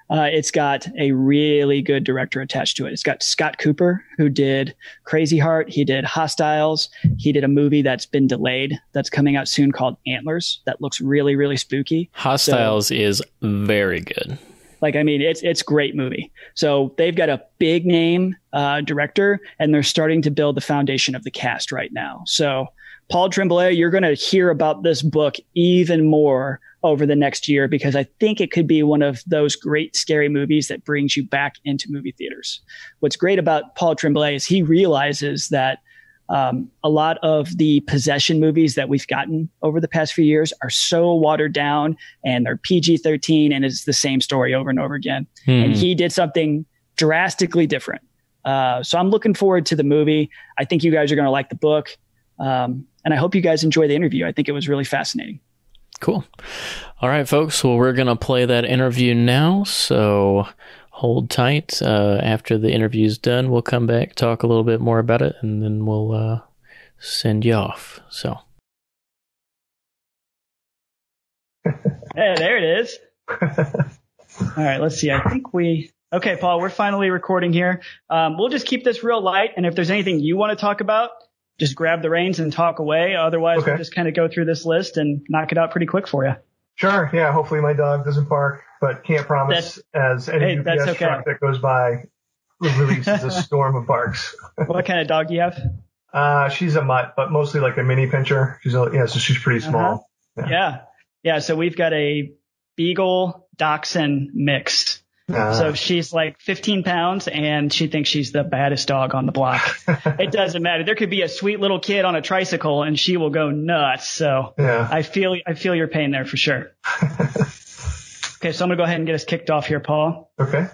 It's got a really good director attached to it. It's got Scott Cooper, who did Crazy Heart. He did Hostiles. He did a movie that's been delayed that's coming out soon called Antlers that looks really, really spooky. Hostiles is very good. Like, I mean, it's a great movie. So they've got a big name director, and they're starting to build the foundation of the cast right now. So Paul Tremblay, you're going to hear about this book even more over the next year, because I think it could be one of those great scary movies that brings you back into movie theaters. What's great about Paul Tremblay is he realizes that a lot of the possession movies that we've gotten over the past few years are so watered down and they're PG-13 and it's the same story over and over again. And he did something drastically different. So I'm looking forward to the movie. I think you guys are going to like the book. And I hope you guys enjoy the interview. I think it was really fascinating. Cool. All right, folks. Well, we're going to play that interview now. So hold tight. After the interview's done, we'll come back, talk a little bit more about it, and then we'll send you off. So. Hey, there it is. All right, let's see. I think okay, Paul, we're finally recording here. We'll just keep this real light. And if there's anything you want to talk about, just grab the reins and talk away. Otherwise, we'll just kind of go through this list and knock it out pretty quick for you. Sure. Yeah. Hopefully my dog doesn't bark, but can't promise as any UPS truck that goes by releases a storm of barks. What kind of dog do you have? She's a mutt, but mostly like a mini pincher. So she's pretty small. Yeah. So we've got a Beagle Dachshund mixed. So she's like 15 pounds and she thinks she's the baddest dog on the block. It doesn't matter. There could be a sweet little kid on a tricycle and she will go nuts. So I feel your pain there for sure. Okay. So I'm going to go ahead and get us kicked off here, Paul. Okay.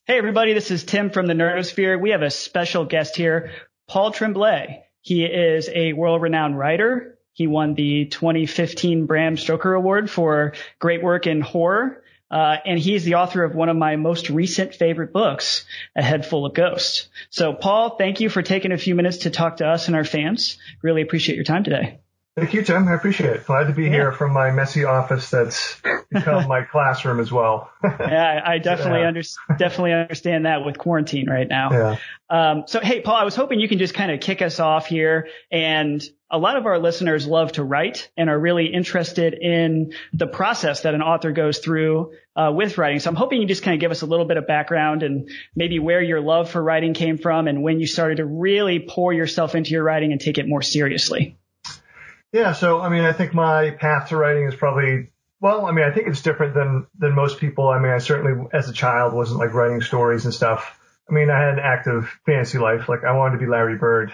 Hey, everybody. This is Tim from the Nerdosphere. We have a special guest here, Paul Tremblay. He is a world-renowned writer. He won the 2015 Bram Stoker Award for great work in horror. And he's the author of one of my most recent favorite books, A Head Full of Ghosts. So, Paul, thank you for taking a few minutes to talk to us and our fans. Really appreciate your time today. Thank you, Tim. I appreciate it. Glad to be here from my messy office that's become my classroom as well. I definitely understand that with quarantine right now. So, hey, Paul, I was hoping you can just kind of kick us off here. And a lot of our listeners love to write and are really interested in the process that an author goes through with writing. So I'm hoping you just kind of give us a little bit of background and maybe where your love for writing came from and when you started to really pour yourself into your writing and take it more seriously. Yeah. So, I think my path to writing is probably, I think it's different than most people. I certainly as a child wasn't like writing stories and stuff. I had an active fantasy life. Like I wanted to be Larry Bird.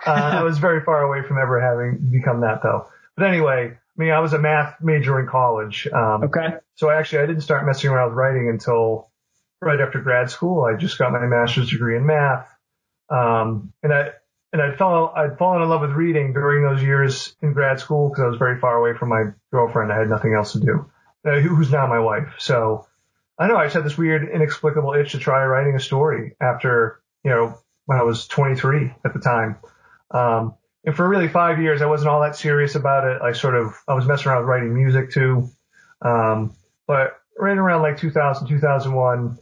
I was very far away from ever having become that though. But anyway, I was a math major in college. So I didn't start messing around with writing until right after grad school. I just got my master's degree in math. And I'd fallen in love with reading during those years in grad school because I was very far away from my girlfriend. I had nothing else to do, who's now my wife. So I know I just had this weird, inexplicable itch to try writing a story after, when I was 23 at the time. And for really 5 years, I wasn't all that serious about it. I was messing around with writing music too. But right around like 2000, 2001,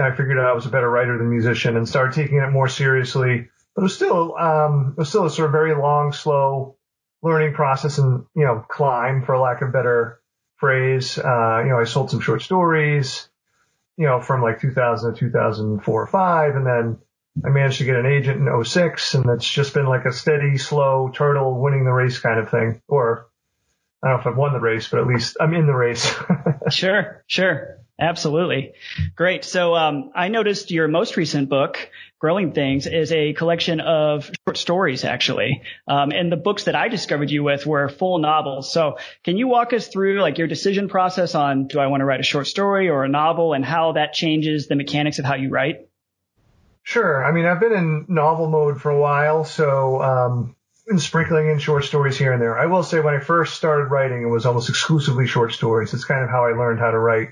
I figured out I was a better writer than musician and started taking it more seriously. But it was still a sort of very long, slow learning process and, climb, for lack of a better phrase. I sold some short stories, from like 2000 to 2004 or 5. And then I managed to get an agent in 2006. And it's just been like a steady, slow turtle winning the race kind of thing. Or I don't know if I've won the race, but at least I'm in the race. Sure. Absolutely. Great. So I noticed your most recent book, Growing Things, is a collection of short stories, actually. And the books that I discovered you with were full novels. So can you walk us through like your decision process on do I want to write a short story or a novel and how that changes the mechanics of how you write? Sure. I've been in novel mode for a while, so been sprinkling in short stories here and there. I will say when I first started writing, it was almost exclusively short stories. It's kind of how I learned how to write.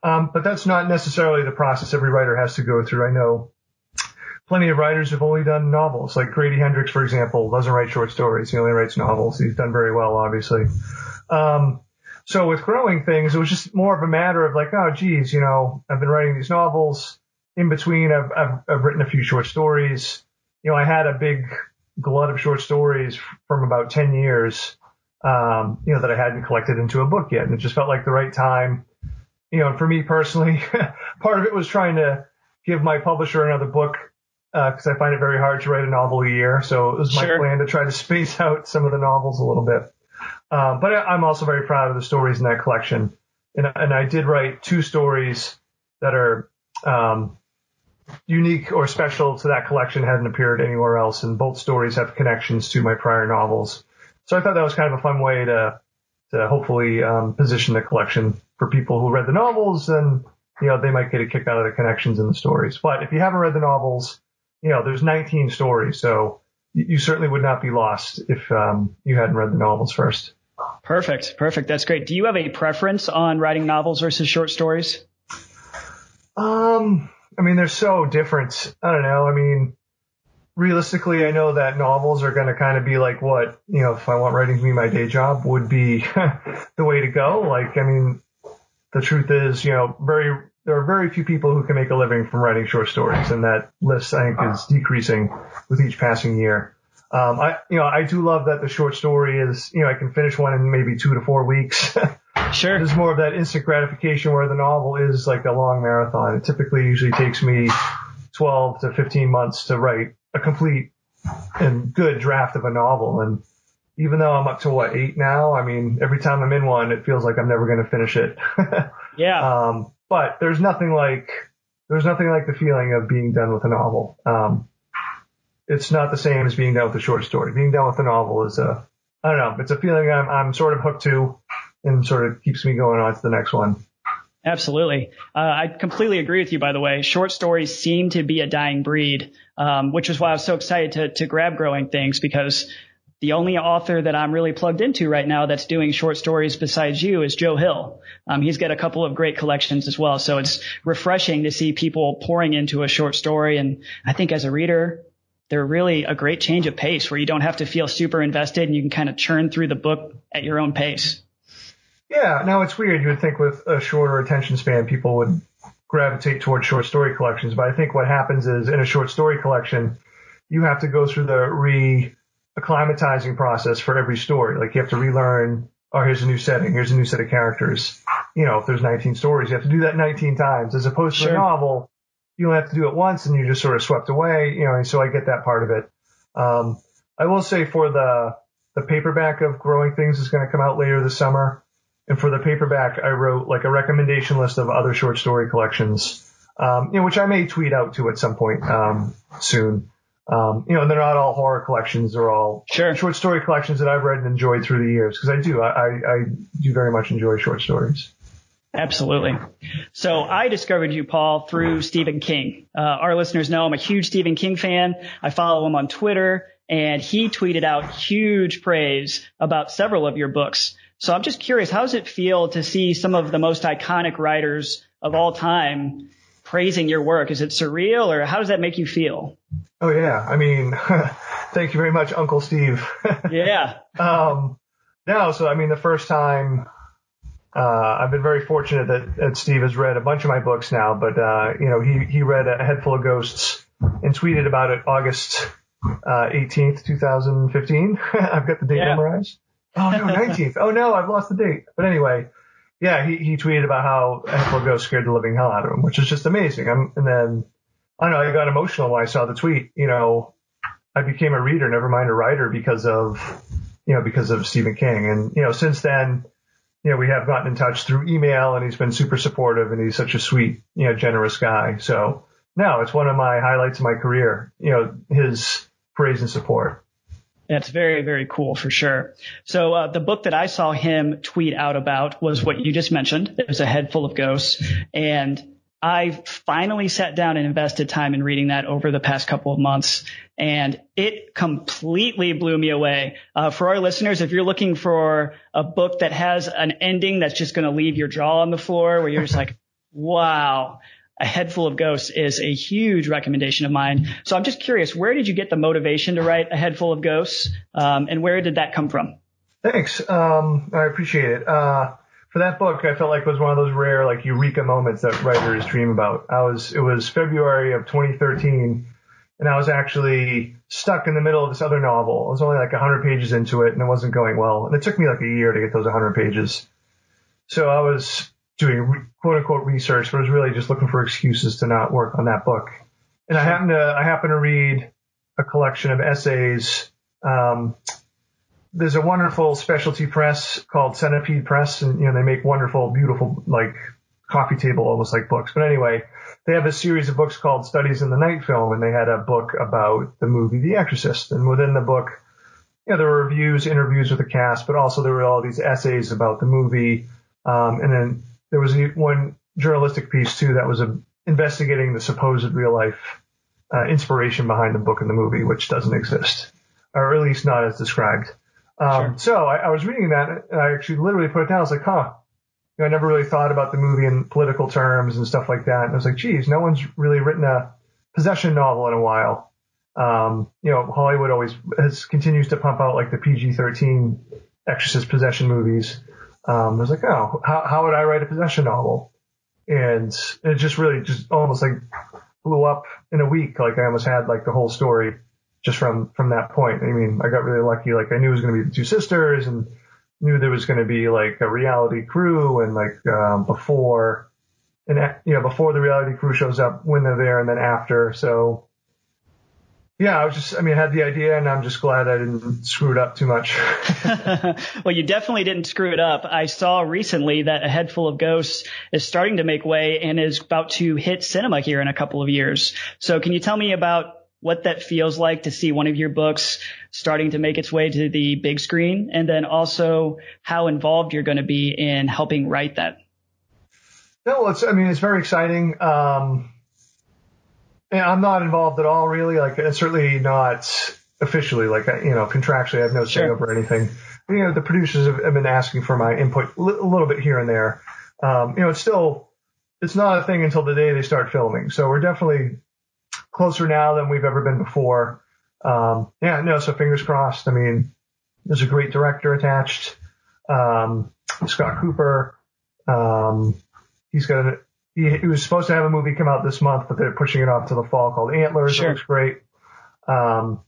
But that's not necessarily the process every writer has to go through. I know plenty of writers have only done novels. Like Grady Hendrix, for example, doesn't write short stories. He only writes novels. He's done very well, obviously. So with Growing Things, it was just more of a matter of like, oh, geez, I've been writing these novels. In between, I've written a few short stories. I had a big glut of short stories from about 10 years, that I hadn't collected into a book yet. And it just felt like the right time. And for me personally, part of it was trying to give my publisher another book, because I find it very hard to write a novel a year. So it was my plan to try to space out some of the novels a little bit. But I'm also very proud of the stories in that collection. And I did write 2 stories that are unique or special to that collection, hadn't appeared anywhere else, and both stories have connections to my prior novels. So I thought that was kind of a fun way to hopefully position the collection for people who read the novels, and they might get a kick out of the connections in the stories. But if you haven't read the novels, there's 19 stories, so you certainly would not be lost if you hadn't read the novels first. Perfect. That's great. Do you have a preference on writing novels versus short stories? They're so different. I don't know. Realistically, I know that novels are going to kind of be like what, if I want writing to be my day job, would be the way to go. The truth is, there are very few people who can make a living from writing short stories, and that list, I think, is decreasing with each passing year. I do love that the short story is, I can finish one in maybe 2 to 4 weeks. Sure. There's more of that instant gratification, where the novel is like a long marathon. It typically usually takes me 12 to 15 months to write a complete and good draft of a novel. And even though I'm up to 8 now, every time I'm in one, it feels like I'm never going to finish it. Yeah. But there's nothing like the feeling of being done with a novel. It's not the same as being done with a short story. Being done with a novel is it's a feeling I'm sort of hooked to, and sort of keeps me going on to the next one. Absolutely. I completely agree with you, by the way. Short stories seem to be a dying breed, which is why I was so excited to grab Growing Things, because the only author that I'm really plugged into right now that's doing short stories besides you is Joe Hill. He's got a couple of great collections as well. So it's refreshing to see people pouring into a short story. And I think as a reader, they're really a great change of pace, where you don't have to feel super invested and you can kind of churn through the book at your own pace. Yeah, no, it's weird. You would think with a shorter attention span, people would gravitate towards short story collections. But I think what happens is, in a short story collection, you have to go through the acclimatizing process for every story. Like, you have to relearn, here's a new setting, here's a new set of characters. If there's 19 stories, you have to do that 19 times, as opposed to a novel. You don't have to do it once and you're just sort of swept away, and so I get that part of it. I will say, for the paperback of Growing Things is going to come out later this summer. And for the paperback, I wrote like a recommendation list of other short story collections, which I may tweet out to at some point, soon. And they're not all horror collections. They're all short story collections that I've read and enjoyed through the years. Cause I do very much enjoy short stories. Absolutely. So I discovered you, Paul, through Stephen King. Our listeners know I'm a huge Stephen King fan. I follow him on Twitter, and he tweeted out huge praise about several of your books. So I'm just curious, how does it feel to see some of the most iconic writers of all time praising your work? Is it surreal, or how does that make you feel? Oh, yeah. Thank you very much, Uncle Steve. Yeah. The first time, I've been very fortunate that Steve has read a bunch of my books now, but, he read A Head Full of Ghosts and tweeted about it August 18th, 2015. I've got the date memorized. Oh, no, 19th. Oh, no, I've lost the date. But anyway, yeah, he tweeted about how A Head Full of Ghosts scared the living hell out of him, which is just amazing. And then, I don't know, I got emotional when I saw the tweet. I became a reader, never mind a writer, because of Stephen King. And, since then, we have gotten in touch through email, and he's been super supportive, and he's such a sweet, generous guy. So, no, it's one of my highlights of my career, his praise and support. That's very, very cool for sure. So the book that I saw him tweet out about was what you just mentioned. It was A Head Full of Ghosts. And I finally sat down and invested time in reading that over the past couple of months. And it completely blew me away. For our listeners, if you're looking for a book that has an ending that's just going to leave your jaw on the floor, where you're just like, wow. A Head Full of Ghosts is a huge recommendation of mine. So I'm just curious, where did you get the motivation to write A Head Full of Ghosts? And where did that come from? Thanks. I appreciate it. For that book, I felt like it was one of those rare, like, eureka moments that writers dream about. It was February of 2013, and I was actually stuck in the middle of this other novel. I was only like 100 pages into it, and it wasn't going well. And it took me like a year to get those 100 pages. So I was doing quote unquote research, but I was really just looking for excuses to not work on that book. And I happened to read a collection of essays, there's a wonderful specialty press called Centipede Press, and they make wonderful, beautiful, like coffee table, almost like books. But anyway, they have a series of books called Studies in the Night Film, and they had a book about the movie The Exorcist. And within the book, there were reviews, interviews with the cast, but also there were all these essays about the movie. And then there was one journalistic piece too that was investigating the supposed real life inspiration behind the book and the movie, which doesn't exist, or at least not as described. Sure. So I was reading that, and I actually literally put it down. I was like, I never really thought about the movie in political terms and stuff like that. And I was like, geez, no one's really written a possession novel in a while. Hollywood always continues to pump out like the PG-13 Exorcist possession movies. I was like, how would I write a possession novel? And it just really just almost like blew up in a week. Like I almost had like the whole story just from that point. I mean, I got really lucky. Like I knew it was going to be the two sisters, and knew there was going to be like a reality crew, and like before the reality crew shows up, when they're there, and then after. So yeah, I had the idea, and I'm just glad I didn't screw it up too much. Well, you definitely didn't screw it up. I saw recently that A Head Full of Ghosts is starting to make way and is about to hit cinema here in a couple of years. So can you tell me about what that feels like to see one of your books starting to make its way to the big screen, and then also how involved you're going to be in helping write that? No, it's very exciting. And I'm not involved at all, really. Like, it's certainly not officially, like, contractually, I have no say over anything. But, the producers have been asking for my input a little bit here and there. It's not a thing until the day they start filming. So we're definitely closer now than we've ever been before. So fingers crossed. I mean, there's a great director attached, Scott Cooper. He was supposed to have a movie come out this month, but they're pushing it off to the fall, called Antlers. Sure. It looks great. And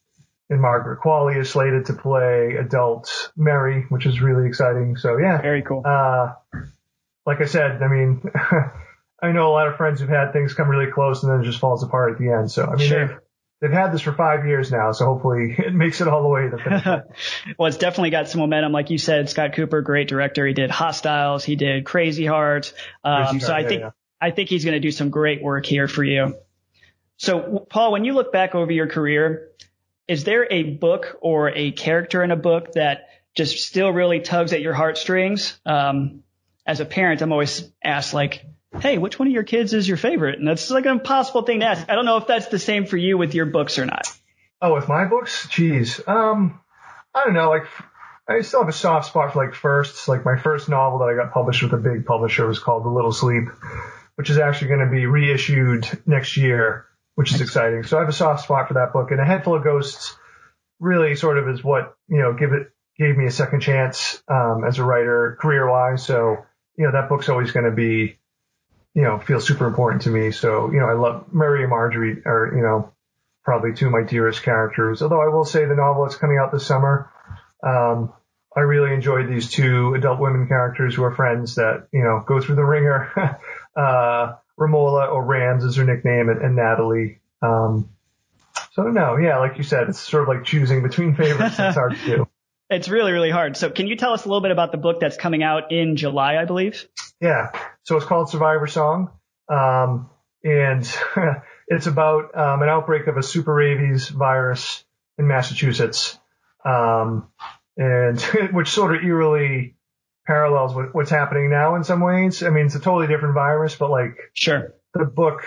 Margaret Qualley is slated to play adult Mary, which is really exciting. So yeah. Very cool. Like I said, I know a lot of friends who've had things come really close and then it just falls apart at the end. So, sure. They've had this for 5 years now, so hopefully it makes it all the way to the finish line. Well, it's definitely got some momentum. Like you said, Scott Cooper, great director. He did Hostiles. He did Crazy Heart. I think he's going to do some great work here for you. So, Paul, when you look back over your career, is there a book or a character in a book that just still really tugs at your heartstrings? As a parent, I'm always asked, like, hey, which one of your kids is your favorite? And that's like an impossible thing to ask. I don't know if that's the same for you with your books or not. Oh, with my books? Geez. I don't know. Like, I still have a soft spot for like firsts. Like my first novel that I got published with a big publisher was called The Little Sleep, which is actually going to be reissued next year, which is exciting. So I have a soft spot for that book. And A Head Full of Ghosts really sort of is what, gave me a second chance, as a writer career-wise. So, that book's always going to be, feel super important to me. So, I love Mary and Marjorie are, probably two of my dearest characters. Although I will say the novel that's coming out this summer, I really enjoyed these two adult women characters who are friends that, go through the ringer. Romola, or Rams is her nickname, and Natalie. So no, yeah, like you said, it's sort of like choosing between favorites. It's hard to do. It's really, really hard. So can you tell us a little bit about the book that's coming out in July, I believe? Yeah. So it's called Survivor Song. And it's about an outbreak of a super rabies virus in Massachusetts. And which sort of eerily parallels with what's happening now in some ways. It's a totally different virus, but like, sure, the book,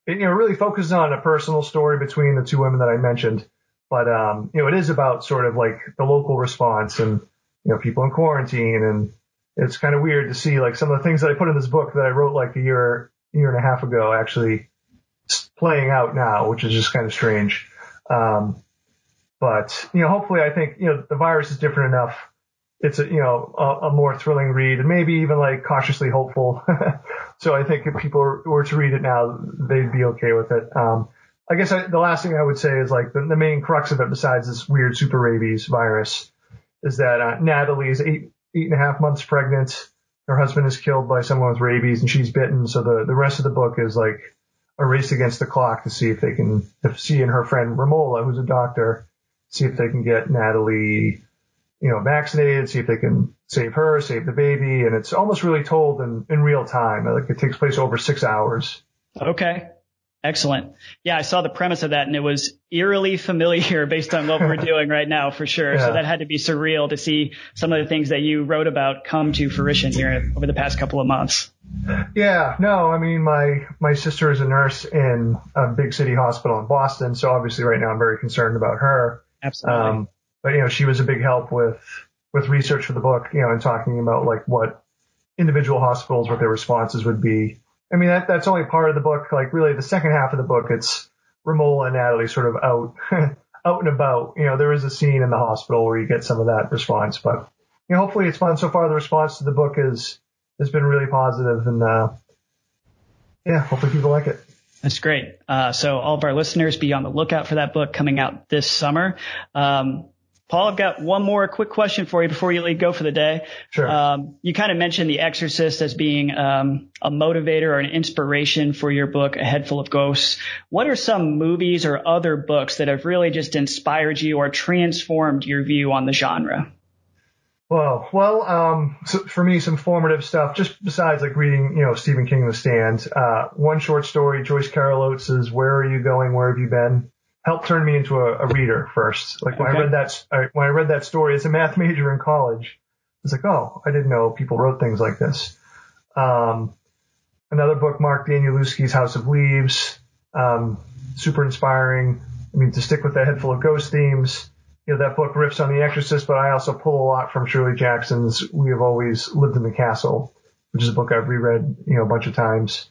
it really focuses on a personal story between the two women that I mentioned. But, it is about sort of like the local response and, people in quarantine. And it's kind of weird to see like some of the things that I put in this book that I wrote like a year and a half ago actually playing out now, which is just kind of strange. But, hopefully I think, the virus is different enough. It's a more thrilling read and maybe even like cautiously hopeful. So I think if people were to read it now, they'd be okay with it. I guess the last thing I would say is like the main crux of it, besides this weird super rabies virus, is that Natalie is 8.5 months pregnant. Her husband is killed by someone with rabies and she's bitten. So the rest of the book is like a race against the clock to see if she and her friend Romola, who's a doctor, see if they can get Natalie vaccinated, see if they can save her, save the baby. And it's almost really told in real time. Like it takes place over 6 hours. Okay. Excellent. Yeah, I saw the premise of that and it was eerily familiar based on what we're doing right now for sure. Yeah. So that had to be surreal to see some of the things that you wrote about come to fruition here over the past couple of months. Yeah, no, I mean, my sister is a nurse in a big city hospital in Boston. So obviously right now I'm very concerned about her. Absolutely. But, she was a big help with research for the book, and talking about like what individual hospitals, what their responses would be. I mean, that's only part of the book. Like really the second half of the book, it's Romola and Natalie sort of out and about. There is a scene in the hospital where you get some of that response, but hopefully it's fun. So far the response to the book has been really positive, and hopefully people like it. That's great. So all of our listeners, be on the lookout for that book coming out this summer. Paul, I've got one more quick question for you before you go for the day. Sure. You kind of mentioned The Exorcist as being a motivator or an inspiration for your book, A Head Full of Ghosts. What are some movies or other books that have really just inspired you or transformed your view on the genre? Well, so for me, some formative stuff, just besides like reading, Stephen King, The Stand. One short story, Joyce Carol Oates's Where Are You Going? Where Have You Been? Helped turn me into a reader first. Like when I read that story as a math major in college, it's like, oh, I didn't know people wrote things like this. Another book, Mark Danielewski's House of Leaves, super inspiring. I mean, to stick with the Head Full of Ghosts themes, that book riffs on The Exorcist, but I also pull a lot from Shirley Jackson's We Have Always Lived in the Castle, which is a book I've reread, a bunch of times.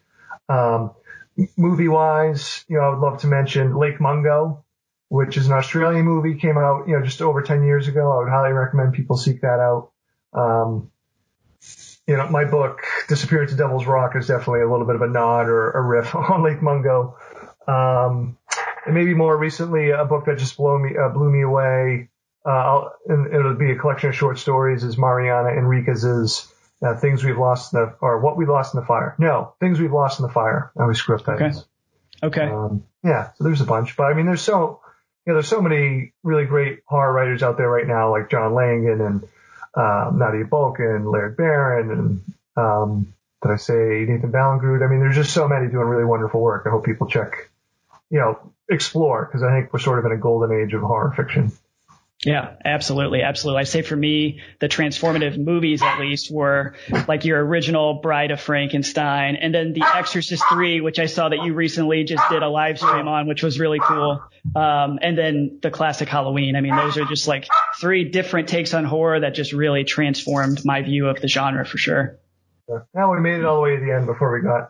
Movie wise, I would love to mention Lake Mungo, which is an Australian movie, came out, just over 10 years ago. I would highly recommend people seek that out. My book, Disappearance of Devil's Rock, is definitely a little bit of a nod or a riff on Lake Mungo. And maybe more recently, a book that just blew me away. And it'll be a collection of short stories, is Mariana Enriquez's Things We've Lost What We Lost in the Fire. No, Things We've Lost in the Fire. I always screw up titles. Okay. So there's a bunch, but I mean, there's so many really great horror writers out there right now, like John Langan and Nadia Bulkin, Laird Barron, and did I say Nathan Ballingrud? I mean, there's just so many doing really wonderful work. I hope people explore, because I think we're sort of in a golden age of horror fiction. Yeah, absolutely. Absolutely. I say for me, the transformative movies, at least, were like your original Bride of Frankenstein, and then The Exorcist 3, which I saw that you recently just did a live stream on, which was really cool. And then the classic Halloween. I mean, those are just like 3 different takes on horror that just really transformed my view of the genre for sure. Now we made it all the way to the end before we got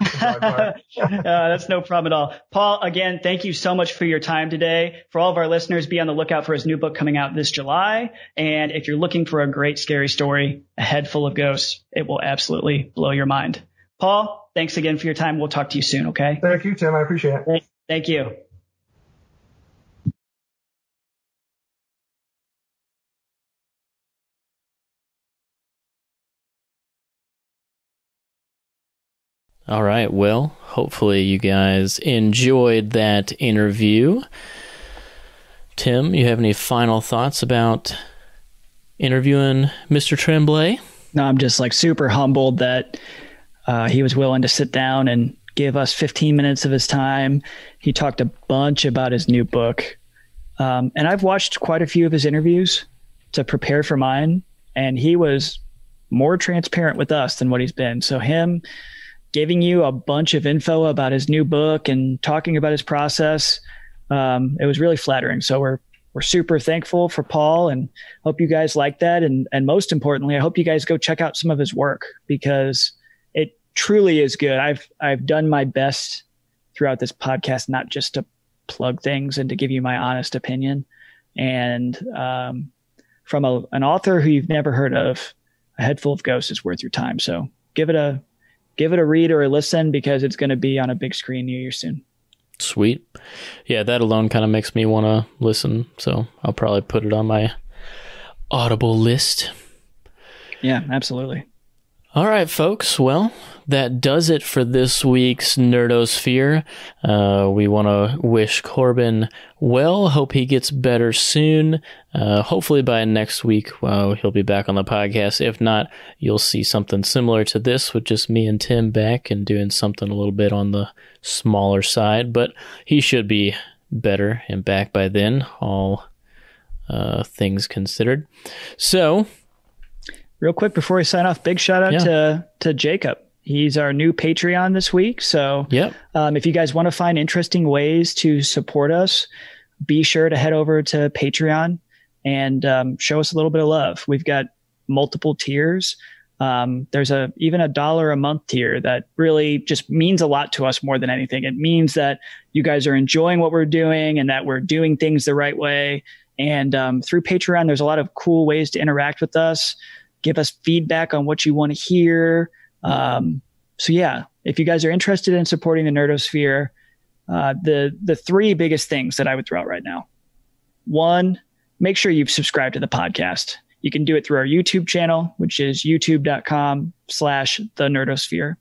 that's no problem at all. Paul, again, thank you so much for your time today. For all of our listeners, be on the lookout for his new book coming out this July. And if you're looking for a great scary story, A Head Full of Ghosts, it will absolutely blow your mind. Paul, thanks again for your time. We'll talk to you soon, okay? Thank you, Tim. I appreciate it. Thank you. All right, well, hopefully you guys enjoyed that interview. Tim, you have any final thoughts about interviewing Mr. Tremblay? No, I'm just like super humbled that he was willing to sit down and give us 15 minutes of his time. He talked a bunch about his new book. And I've watched quite a few of his interviews to prepare for mine, and he was more transparent with us than what he's been. So him giving you a bunch of info about his new book and talking about his process, it was really flattering. So we're super thankful for Paul, and hope you guys like that. And most importantly, I hope you guys go check out some of his work, because it truly is good. I've done my best throughout this podcast, not just to plug things and to give you my honest opinion. And from an author who you've never heard of, A Head Full of Ghosts is worth your time. So give it a read or a listen, because it's going to be on a big screen near you soon. Sweet. Yeah, that alone kind of makes me want to listen. So I'll probably put it on my Audible list. Yeah, absolutely. All right, folks. Well, that does it for this week's Nerdosphere. We want to wish Corbin well. Hope he gets better soon. Hopefully by next week, he'll be back on the podcast. If not, you'll see something similar to this with just me and Tim back and doing something a little bit on the smaller side. But he should be better and back by then, all things considered. So, real quick before we sign off, big shout out to Jacob. He's our new Patreon this week. So if you guys want to find interesting ways to support us, be sure to head over to Patreon and show us a little bit of love. We've got multiple tiers. There's even $1 a month tier that really just means a lot to us more than anything. It means that you guys are enjoying what we're doing and that we're doing things the right way. And through Patreon, there's a lot of cool ways to interact with us, give us feedback on what you want to hear. If you guys are interested in supporting the Nerdosphere, the three biggest things that I would throw out right now. One, make sure you've subscribed to the podcast. You can do it through our YouTube channel, which is youtube.com/the-Nerdosphere.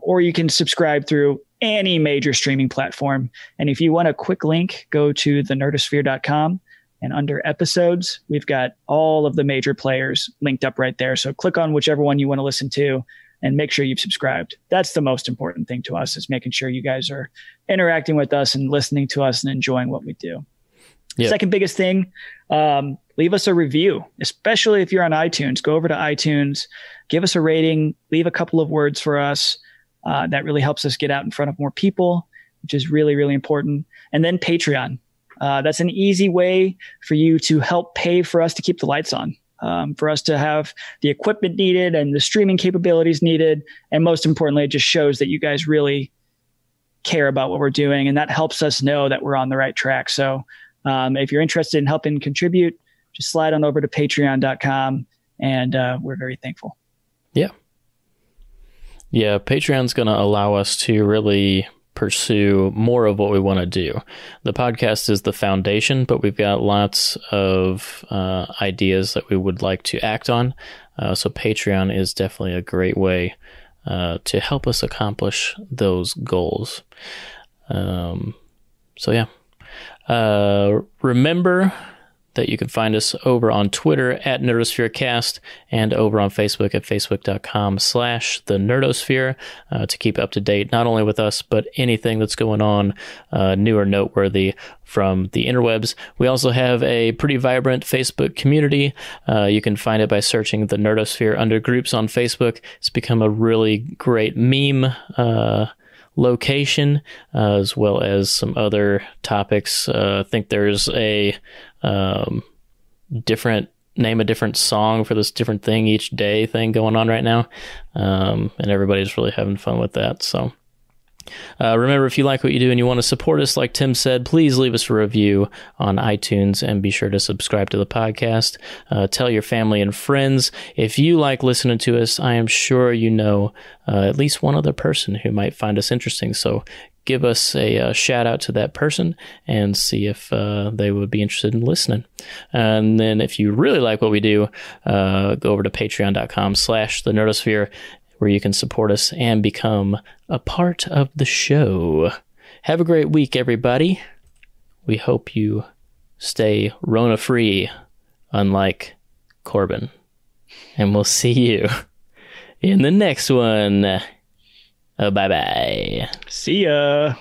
Or you can subscribe through any major streaming platform. And if you want a quick link, go to thenerdosphere.com. And under episodes, we've got all of the major players linked up right there. So click on whichever one you want to listen to and make sure you've subscribed. That's the most important thing to us, is making sure you guys are interacting with us and listening to us and enjoying what we do. Yep. Second biggest thing, leave us a review, especially if you're on iTunes. Go over to iTunes, give us a rating, leave a couple of words for us. That really helps us get out in front of more people, which is really, really important. And then Patreon. That's an easy way for you to help pay for us to keep the lights on, for us to have the equipment needed and the streaming capabilities needed. And most importantly, it just shows that you guys really care about what we're doing. And that helps us know that we're on the right track. So if you're interested in helping contribute, just slide on over to patreon.com and we're very thankful. Yeah. Yeah. Patreon's going to allow us to really pursue more of what we want to do. The podcast is the foundation, but we've got lots of ideas that we would like to act on. So Patreon is definitely a great way to help us accomplish those goals. Remember that you can find us over on Twitter at NerdosphereCast and over on Facebook at facebook.com/the-Nerdosphere to keep up to date, not only with us, but anything that's going on new or noteworthy from the interwebs. We also have a pretty vibrant Facebook community. You can find it by searching the Nerdosphere under groups on Facebook. It's become a really great meme location, as well as some other topics. I think there's a different song for this different thing each day thing going on right now. And everybody's really having fun with that. So remember, if you like what you do and you want to support us, like Tim said, please leave us a review on iTunes and be sure to subscribe to the podcast. Tell your family and friends. If you like listening to us, I am sure you know at least one other person who might find us interesting. So give us a shout out to that person and see if they would be interested in listening. And then if you really like what we do, go over to patreon.com/the-Nerdosphere, where you can support us and become a part of the show. Have a great week, everybody. We hope you stay Rona-free, unlike Corbin. And we'll see you in the next one. Bye-bye. See ya.